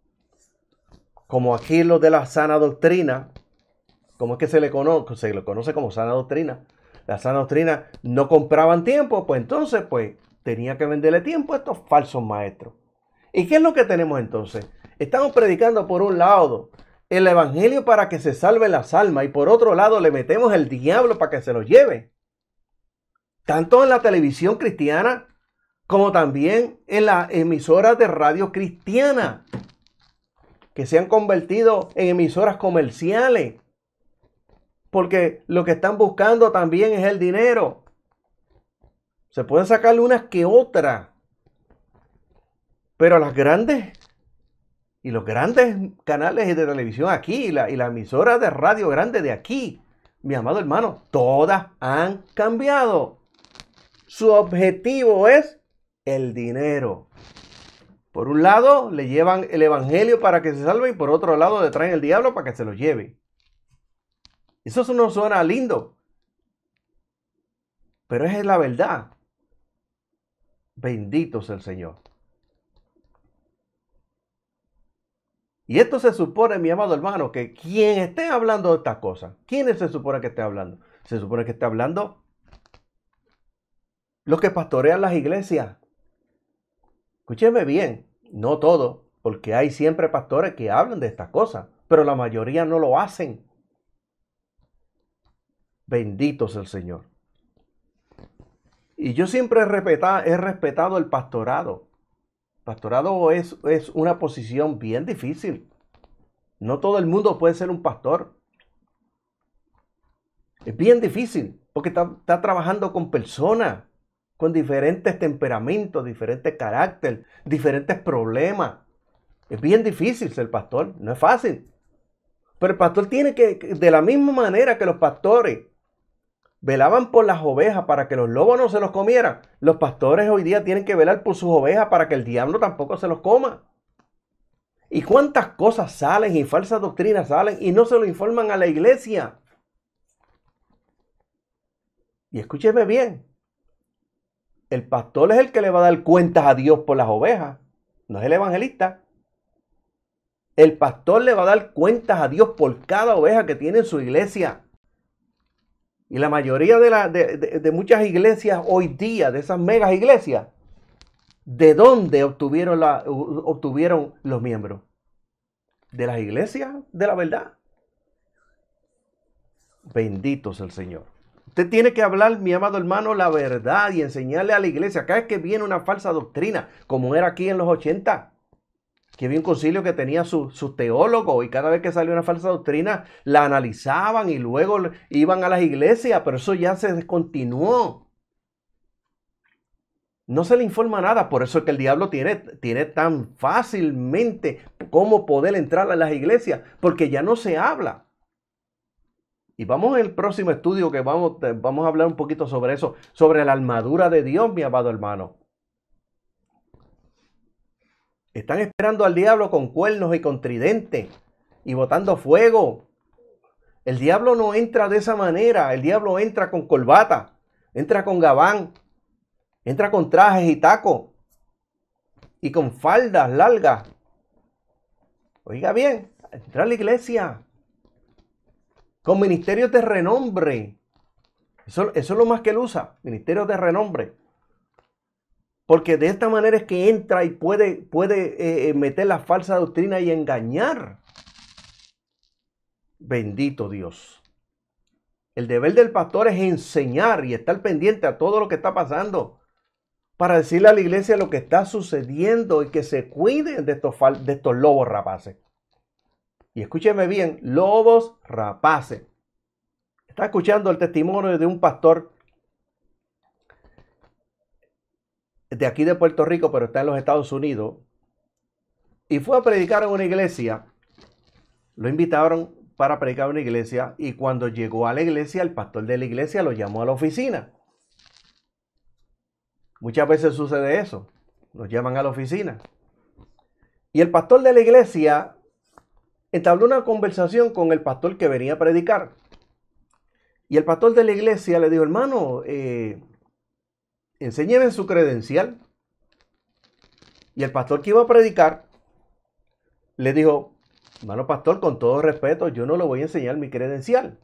como aquí los de la sana doctrina, ¿cómo es que se le conoce como sana doctrina? La sana doctrina no compraban tiempo, pues entonces pues tenía que venderle tiempo a estos falsos maestros. ¿Y qué es lo que tenemos entonces? Estamos predicando por un lado el evangelio para que se salven las almas y por otro lado le metemos el diablo para que se los lleve. Tanto en la televisión cristiana como también en las emisoras de radio cristiana, que se han convertido en emisoras comerciales, porque lo que están buscando también es el dinero. Se pueden sacarle unas que otras, pero las grandes y los grandes canales de televisión aquí y la emisora de radio grande de aquí, mi amado hermano, todas han cambiado. Su objetivo es el dinero. Por un lado le llevan el evangelio para que se salve y por otro lado le traen el diablo para que se lo lleve. Eso no suena lindo, pero es la verdad. Bendito sea el Señor. Y esto se supone, mi amado hermano, que quien esté hablando de estas cosas, ¿quiénes se supone que esté hablando? Se supone que esté hablando los que pastorean las iglesias. Escúcheme bien, no todos, porque hay siempre pastores que hablan de estas cosas, pero la mayoría no lo hacen. Bendito sea el Señor. Y yo siempre he respetado el pastorado. Pastorado es una posición bien difícil. No todo el mundo puede ser un pastor. Es bien difícil porque está trabajando con personas con diferentes temperamentos, diferentes caracteres, diferentes problemas. Es bien difícil ser pastor, no es fácil. Pero el pastor tiene que, de la misma manera que los pastores velaban por las ovejas para que los lobos no se los comieran, los pastores hoy día tienen que velar por sus ovejas para que el diablo tampoco se los coma. ¿Y cuántas cosas salen y falsas doctrinas salen y no se lo informan a la iglesia? Y escúcheme bien, el pastor es el que le va a dar cuentas a Dios por las ovejas, no es el evangelista. El pastor le va a dar cuentas a Dios por cada oveja que tiene en su iglesia. Y la mayoría de muchas iglesias hoy día, de esas megas iglesias, ¿de dónde obtuvieron los miembros? de las iglesias de la verdad. Bendito sea el Señor. Usted tiene que hablar, mi amado hermano, la verdad y enseñarle a la iglesia. Cada vez que viene una falsa doctrina, como era aquí en los 80, que había un concilio que tenía sus teólogos y cada vez que salió una falsa doctrina la analizaban y luego iban a las iglesias, pero eso ya se descontinuó. No se le informa nada, por eso es que el diablo tiene tan fácilmente cómo poder entrar a las iglesias, porque ya no se habla. Y vamos en el próximo estudio que vamos a hablar un poquito sobre eso, sobre la armadura de Dios, mi amado hermano. Están esperando al diablo con cuernos y con tridente y botando fuego. El diablo no entra de esa manera, el diablo entra con corbata, entra con gabán, entra con trajes y tacos y con faldas largas. Oiga bien, entra a la iglesia con ministerios de renombre. Eso es lo más que él usa, ministerios de renombre. Porque de esta manera es que entra y puede meter la falsa doctrina y engañar. Bendito Dios. El deber del pastor es enseñar y estar pendiente a todo lo que está pasando, para decirle a la iglesia lo que está sucediendo y que se cuiden de estos lobos rapaces. Y escúcheme bien, lobos rapaces. Está escuchando el testimonio de un pastor de aquí de Puerto Rico, pero está en los Estados Unidos, y fue a predicar en una iglesia. Lo invitaron para predicar en una iglesia, y cuando llegó a la iglesia, el pastor de la iglesia lo llamó a la oficina. Muchas veces sucede eso, los llaman a la oficina. Y el pastor de la iglesia entabló una conversación con el pastor que venía a predicar. Y el pastor de la iglesia le dijo: hermano, enséñeme su credencial. Y el pastor que iba a predicar le dijo: hermano pastor, con todo respeto, yo no le voy a enseñar mi credencial.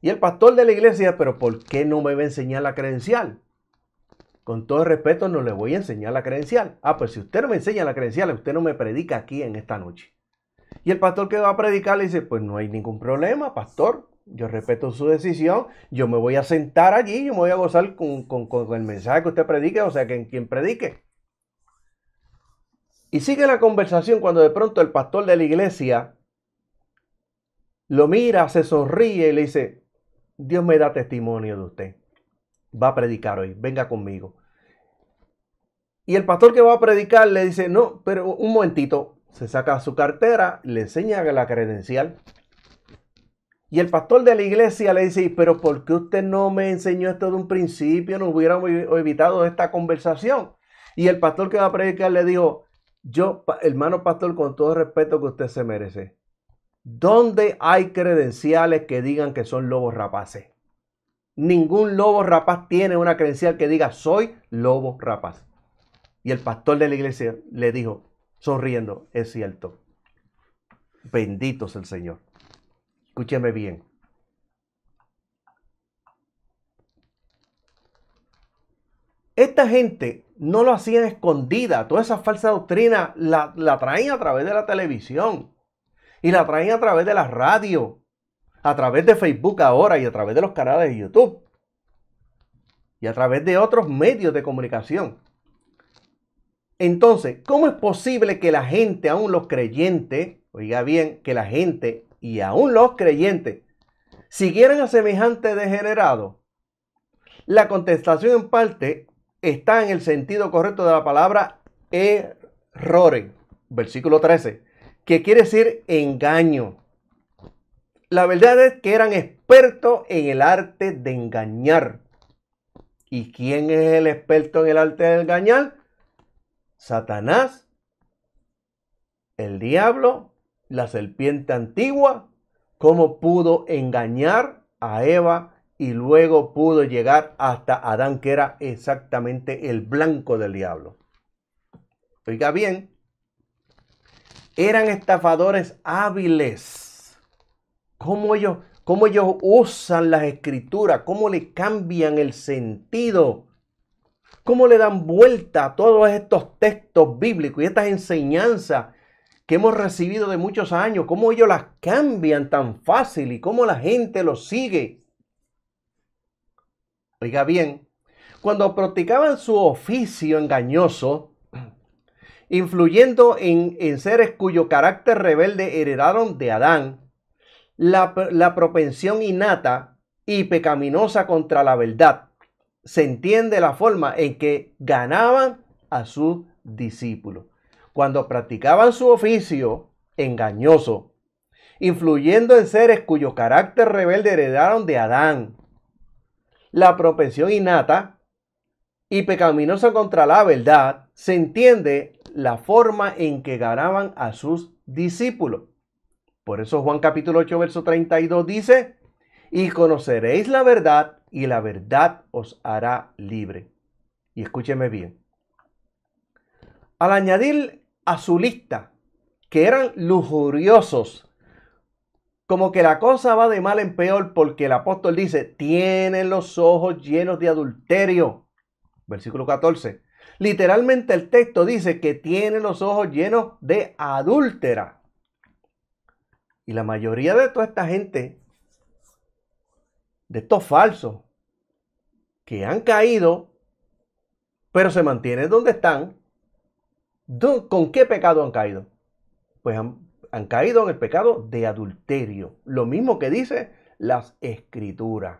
Y el pastor de la iglesia: pero ¿por qué no me va a enseñar la credencial? Con todo respeto, no le voy a enseñar la credencial. Pues si usted no me enseña la credencial, usted no me predica aquí en esta noche. Y el pastor que va a predicar le dice: pues no hay ningún problema, pastor. Yo respeto su decisión. Yo me voy a sentar allí. Yo me voy a gozar con el mensaje que usted predique, o sea, que quien predique. Y sigue la conversación cuando de pronto el pastor de la iglesia lo mira, se sonríe y le dice: Dios me da testimonio de usted. Va a predicar hoy, venga conmigo. Y el pastor que va a predicar le dice: no, pero un momentito. Se saca su cartera, le enseña la credencial. Y el pastor de la iglesia le dice: pero ¿por qué usted no me enseñó esto de un principio? No hubiéramos evitado esta conversación. Y el pastor que va a predicar le dijo: yo, hermano pastor, con todo el respeto que usted se merece, ¿dónde hay credenciales que digan que son lobos rapaces? Ningún lobo rapaz tiene una credencial que diga soy lobo rapaz. Y el pastor de la iglesia le dijo, sonriendo: es cierto. Bendito es el Señor. Escúcheme bien. Esta gente no lo hacían escondida. Toda esa falsa doctrina la traían a través de la televisión. Y la traían a través de la radio. A través de Facebook ahora y a través de los canales de YouTube. Y a través de otros medios de comunicación. Entonces, ¿cómo es posible que la gente, aún los creyentes, oiga bien, que la gente y aún los creyentes siguieran a semejante degenerado? La contestación en parte está en el sentido correcto de la palabra errore, versículo 13, que quiere decir engaño. La verdad es que eran expertos en el arte de engañar. ¿Y quién es el experto en el arte de engañar? Satanás, el diablo, la serpiente antigua. ¿Cómo pudo engañar a Eva y luego pudo llegar hasta Adán, que era exactamente el blanco del diablo? Oiga bien, eran estafadores hábiles. ¿Cómo ellos usan las escrituras? ¿Cómo le cambian el sentido? ¿Cómo le dan vuelta a todos estos textos bíblicos y estas enseñanzas que hemos recibido de muchos años, cómo ellos las cambian tan fácil y cómo la gente los sigue. Oiga bien, cuando practicaban su oficio engañoso, influyendo en seres cuyo carácter rebelde heredaron de Adán, la propensión innata y pecaminosa contra la verdad, se entiende la forma en que ganaban a sus discípulos. Cuando practicaban su oficio engañoso, influyendo en seres cuyo carácter rebelde heredaron de Adán, la propensión innata y pecaminosa contra la verdad, se entiende la forma en que ganaban a sus discípulos. Por eso Juan capítulo 8, verso 32 dice, y conoceréis la verdad y la verdad os hará libre. Y escúcheme bien. Al añadir a su lista que eran lujuriosos, como que la cosa va de mal en peor, porque el apóstol dice, tienen los ojos llenos de adulterio. Versículo 14. Literalmente el texto dice que tienen los ojos llenos de adúltera. Y la mayoría de toda esta gente, de estos falsos, que han caído, pero se mantienen donde están, ¿con qué pecado han caído? Pues han caído en el pecado de adulterio. Lo mismo que dice las Escrituras.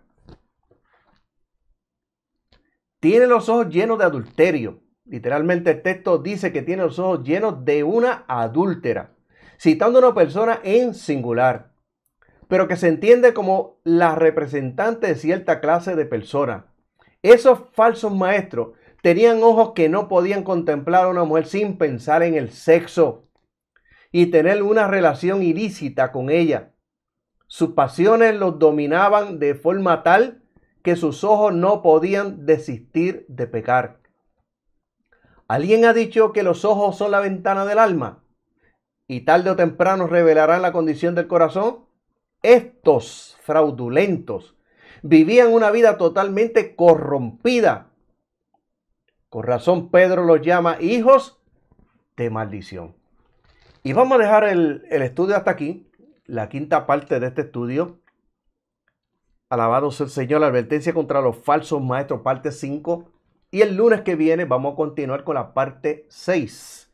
Tiene los ojos llenos de adulterio. Literalmente el texto dice que tiene los ojos llenos de una adúltera, citando a una persona en singular, pero que se entiende como la representante de cierta clase de persona. Esos falsos maestros tenían ojos que no podían contemplar a una mujer sin pensar en el sexo y tener una relación ilícita con ella. Sus pasiones los dominaban de forma tal que sus ojos no podían desistir de pecar. ¿Alguien ha dicho que los ojos son la ventana del alma y tarde o temprano revelarán la condición del corazón? Estos fraudulentos vivían una vida totalmente corrompida. Con razón Pedro los llama hijos de maldición. Y vamos a dejar el estudio hasta aquí, la quinta parte de este estudio. Alabado sea el Señor, la advertencia contra los falsos maestros, parte 5. Y el lunes que viene vamos a continuar con la parte 6,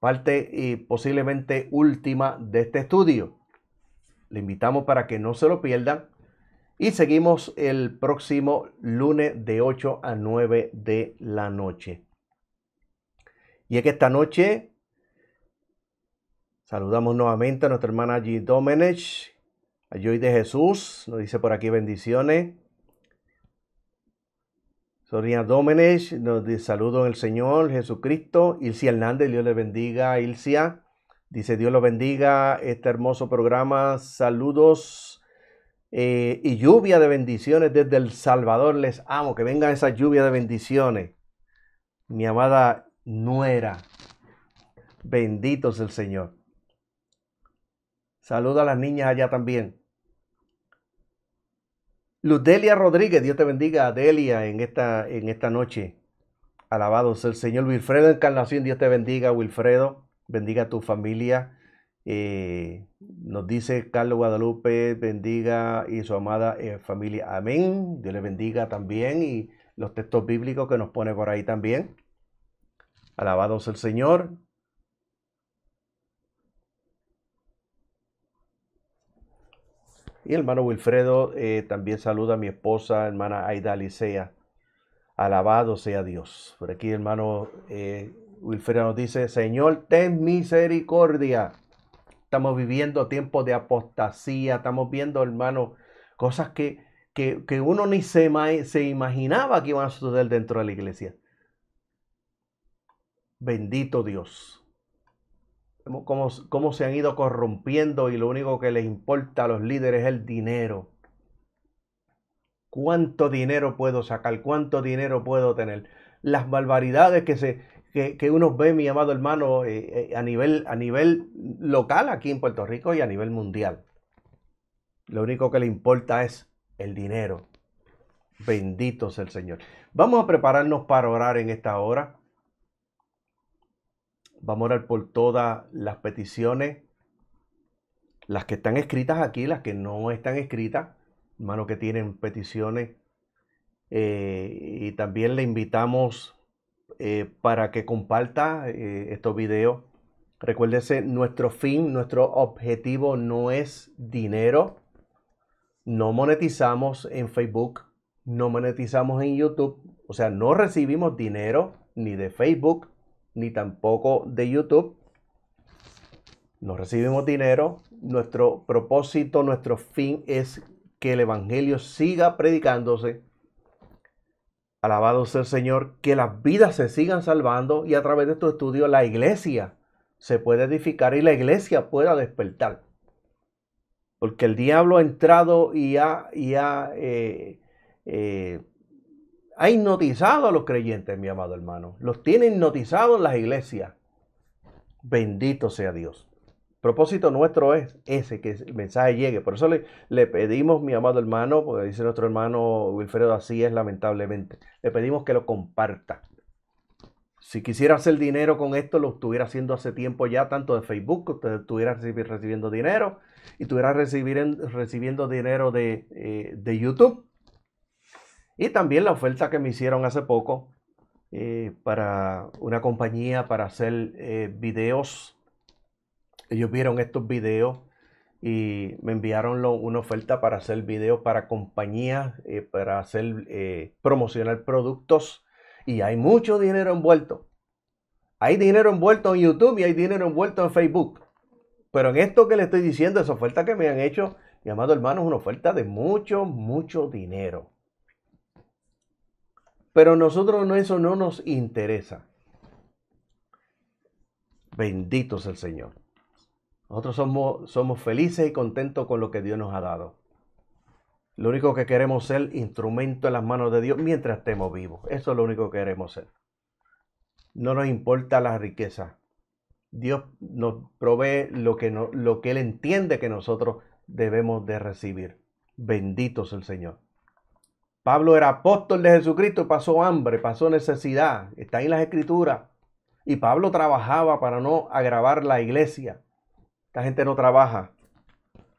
parte y posiblemente última de este estudio. Le invitamos para que no se lo pierdan. Y seguimos el próximo lunes de 8 a 9 de la noche. Y es que esta noche saludamos nuevamente a nuestra hermana G. Domenech, a Joy de Jesús, nos dice por aquí bendiciones. Sonia Domenech nos dice saludo en el Señor Jesucristo. Ilcia Hernández, Dios le bendiga. Ilcia dice Dios lo bendiga este hermoso programa. Saludos y lluvia de bendiciones desde El Salvador. Les amo, que venga esa lluvia de bendiciones. Mi amada nuera, bendito es el Señor. Saludo a las niñas allá también. Luz Delia Rodríguez, Dios te bendiga, Delia, en esta noche. Alabado sea el Señor. Wilfredo Encarnación, Dios te bendiga, Wilfredo. Bendiga a tu familia. Nos dice Carlos Guadalupe, bendiga y su amada familia. Amén. Dios le bendiga también. Y los textos bíblicos que nos pone por ahí también. Alabado sea el Señor. Y el hermano Wilfredo también saluda a mi esposa, hermana Aida Licea. Alabado sea Dios. Por aquí, hermano Wilfredo nos dice, Señor, ten misericordia. Estamos viviendo tiempos de apostasía. Estamos viendo, hermano, cosas que uno ni se imaginaba que iban a suceder dentro de la iglesia. Bendito Dios. Cómo se han ido corrompiendo y lo único que les importa a los líderes es el dinero. ¿Cuánto dinero puedo sacar? ¿Cuánto dinero puedo tener? Las barbaridades que uno ve, mi amado hermano, a nivel local aquí en Puerto Rico y a nivel mundial. Lo único que le importa es el dinero. Bendito sea el Señor. Vamos a prepararnos para orar en esta hora. Vamos a orar por todas las peticiones, las que están escritas aquí, las que no están escritas, hermanos que tienen peticiones. Y también le invitamos para que comparta estos videos. Recuérdese, nuestro fin, nuestro objetivo no es dinero. No monetizamos en Facebook, no monetizamos en YouTube. O sea, no recibimos dinero ni de Facebook, ni tampoco de YouTube. No recibimos dinero. Nuestro propósito, nuestro fin es que el evangelio siga predicándose. Alabado sea el Señor, que las vidas se sigan salvando y a través de estos estudios la iglesia se puede edificar y la iglesia pueda despertar. Porque el diablo ha entrado y ha hipnotizado a los creyentes, mi amado hermano. Los tiene hipnotizados en las iglesias. Bendito sea Dios. El propósito nuestro es ese, que el mensaje llegue. Por eso le pedimos, mi amado hermano, porque dice nuestro hermano Wilfredo, así es lamentablemente. Le pedimos que lo comparta. Si quisiera hacer dinero con esto, lo estuviera haciendo hace tiempo ya, tanto de Facebook, que usted estuviera recibiendo dinero, y estuviera recibiendo dinero de YouTube. Y también la oferta que me hicieron hace poco para una compañía para hacer videos. Ellos vieron estos videos y me enviaron una oferta para hacer videos para compañías, para hacer promocionar productos. Y hay mucho dinero envuelto. Hay dinero envuelto en YouTube y hay dinero envuelto en Facebook. Pero en esto que le estoy diciendo, esa oferta que me han hecho, mi amado hermano, es una oferta de mucho, mucho dinero. Pero a nosotros eso no nos interesa. Bendito sea el Señor. Nosotros somos felices y contentos con lo que Dios nos ha dado. Lo único que queremos ser instrumento en las manos de Dios mientras estemos vivos. Eso es lo único que queremos ser. No nos importa la riqueza. Dios nos provee lo que Él entiende que nosotros debemos de recibir. Bendito sea el Señor. Pablo era apóstol de Jesucristo y pasó hambre, pasó necesidad. Está en las Escrituras. Y Pablo trabajaba para no agravar la iglesia. Esta gente no trabaja.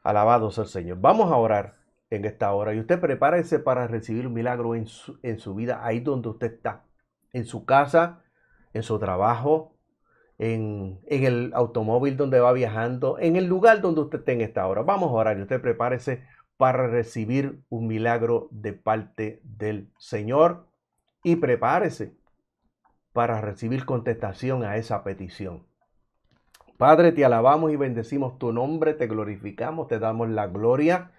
Alabado sea el Señor. Vamos a orar en esta hora. Y usted prepárese para recibir un milagro en su vida, ahí donde usted está. En su casa, en su trabajo, en el automóvil donde va viajando, en el lugar donde usted esté en esta hora. Vamos a orar y usted prepárese para recibir un milagro de parte del Señor. Y prepárese para recibir contestación a esa petición. Padre, te alabamos y bendecimos tu nombre, te glorificamos, te damos la gloria,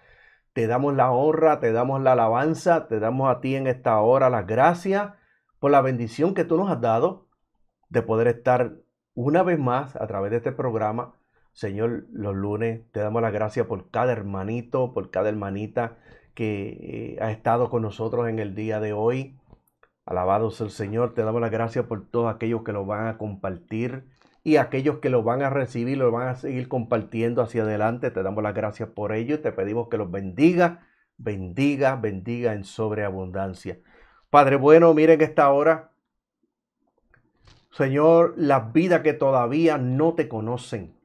te damos la honra, te damos la alabanza, te damos a ti en esta hora las gracias por la bendición que tú nos has dado de poder estar una vez más a través de este programa. Señor, los lunes te damos las gracias por cada hermanito, por cada hermanita que ha estado con nosotros en el día de hoy. Alabado sea el Señor, te damos las gracias por todos aquellos que lo van a compartir y aquellos que lo van a recibir, lo van a seguir compartiendo hacia adelante. Te damos las gracias por ello y te pedimos que los bendiga, bendiga en sobreabundancia. Padre bueno, miren esta hora, Señor, las vidas que todavía no te conocen.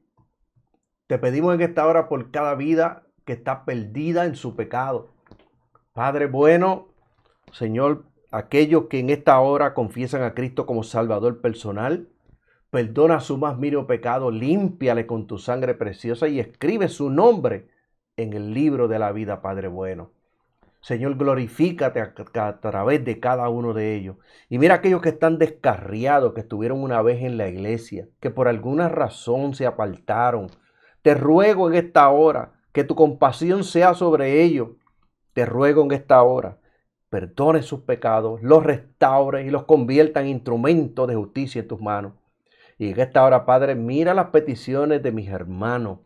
Te pedimos en esta hora por cada vida que está perdida en su pecado. Padre bueno, Señor, aquellos que en esta hora confiesan a Cristo como Salvador personal, perdona su más mínimo pecado, límpiale con tu sangre preciosa y escribe su nombre en el libro de la vida, Padre bueno. Señor, glorifícate a través de cada uno de ellos. Y mira aquellos que están descarriados, que estuvieron una vez en la iglesia, que por alguna razón se apartaron. Te ruego en esta hora que tu compasión sea sobre ellos. Te ruego en esta hora, perdone sus pecados, los restaure y los convierta en instrumentos de justicia en tus manos. Y en esta hora, Padre, mira las peticiones de mis hermanos.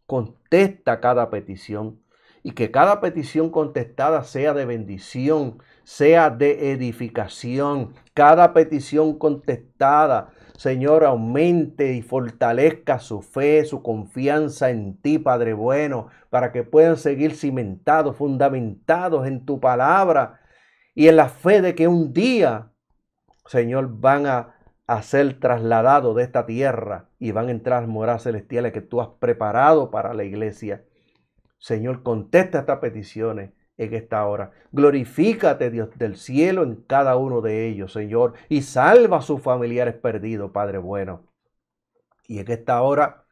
Contesta cada petición. Y que cada petición contestada sea de bendición, sea de edificación. Cada petición contestada, Señor, aumente y fortalezca su fe, su confianza en ti, Padre bueno, para que puedan seguir cimentados, fundamentados en tu palabra y en la fe de que un día, Señor, van a a ser trasladados de esta tierra y van a entrar a las moradas celestiales que tú has preparado para la iglesia. Señor, contesta estas peticiones en esta hora. Glorifícate, Dios del cielo, en cada uno de ellos, Señor, y salva a sus familiares perdidos, Padre bueno. Y en esta hora,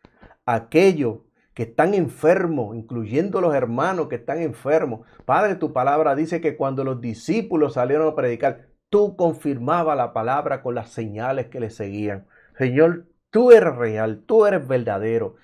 aquellos que están enfermos, incluyendo los hermanos que están enfermos. Padre, tu palabra dice que cuando los discípulos salieron a predicar, tú confirmabas la palabra con las señales que le seguían. Señor, tú eres real, tú eres verdadero.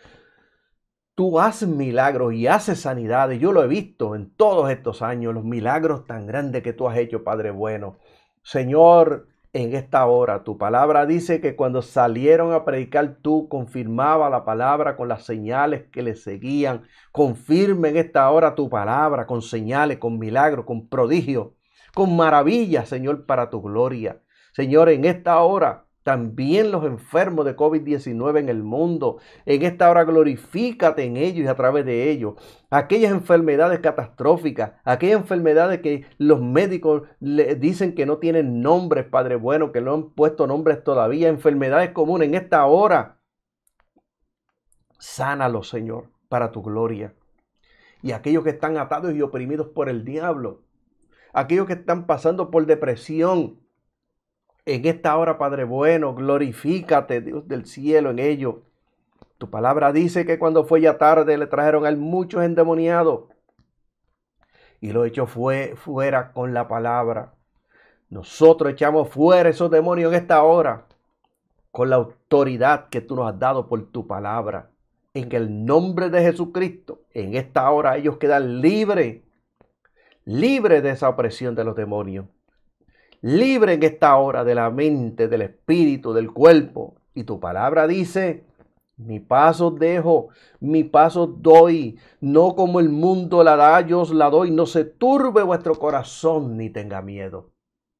Tú haces milagros y haces sanidades. Yo lo he visto en todos estos años, los milagros tan grandes que tú has hecho, Padre bueno. Señor, en esta hora tu palabra dice que cuando salieron a predicar, tú confirmabas la palabra con las señales que le seguían. Confirme en esta hora tu palabra con señales, con milagros, con prodigios, con maravillas, Señor, para tu gloria. Señor, en esta hora también los enfermos de COVID-19 en el mundo, en esta hora glorifícate en ellos y a través de ellos. Aquellas enfermedades catastróficas, aquellas enfermedades que los médicos le dicen que no tienen nombres, Padre bueno, que no han puesto nombres todavía, enfermedades comunes, en esta hora, sánalos, Señor, para tu gloria. Y aquellos que están atados y oprimidos por el diablo, aquellos que están pasando por depresión, en esta hora, Padre bueno, glorifícate, Dios del cielo, en ello. Tu palabra dice que cuando fue ya tarde le trajeron a él muchos endemoniados y lo echó fuera con la palabra. Nosotros echamos fuera esos demonios en esta hora con la autoridad que tú nos has dado por tu palabra. En el nombre de Jesucristo, en esta hora ellos quedan libres de esa opresión de los demonios. Libre en esta hora de la mente, del espíritu, del cuerpo. Y tu palabra dice, mi paz os dejo, mi paz os doy, no como el mundo la da, yo os la doy, no se turbe vuestro corazón ni tenga miedo.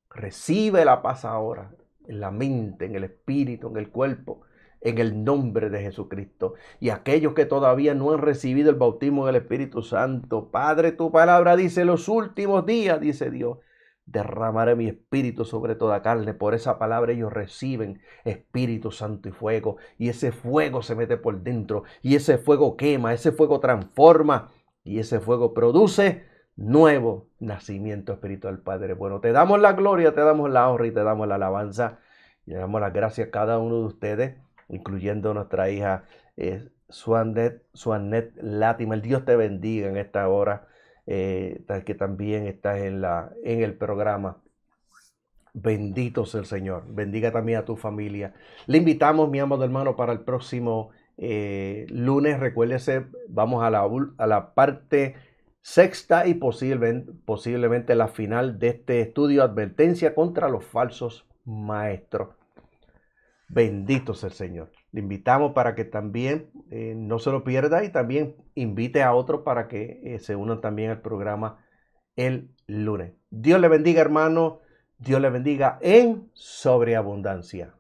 Recibe la paz ahora, en la mente, en el espíritu, en el cuerpo, en el nombre de Jesucristo. Y aquellos que todavía no han recibido el bautismo del Espíritu Santo, Padre, tu palabra dice, los últimos días, dice Dios, derramaré mi espíritu sobre toda carne. Por esa palabra ellos reciben Espíritu Santo y fuego. Y ese fuego se mete por dentro. Y ese fuego quema, ese fuego transforma. Y ese fuego produce nuevo nacimiento espiritual, Padre bueno. Te damos la gloria, te damos la honra y te damos la alabanza. Y le damos las gracias a cada uno de ustedes, incluyendo nuestra hija Suanet Latimer. Dios te bendiga en esta hora. Que también estás en el programa. Bendito sea el Señor. Bendiga también a tu familia. Le invitamos, mi amado hermano, para el próximo lunes. Recuérdese, vamos a la parte sexta y posiblemente la final de este estudio, advertencia contra los falsos maestros. Bendito sea el Señor. Le invitamos para que también no se lo pierda y también invite a otros para que se unan también al programa el lunes. Dios le bendiga, hermano. Dios le bendiga en sobreabundancia.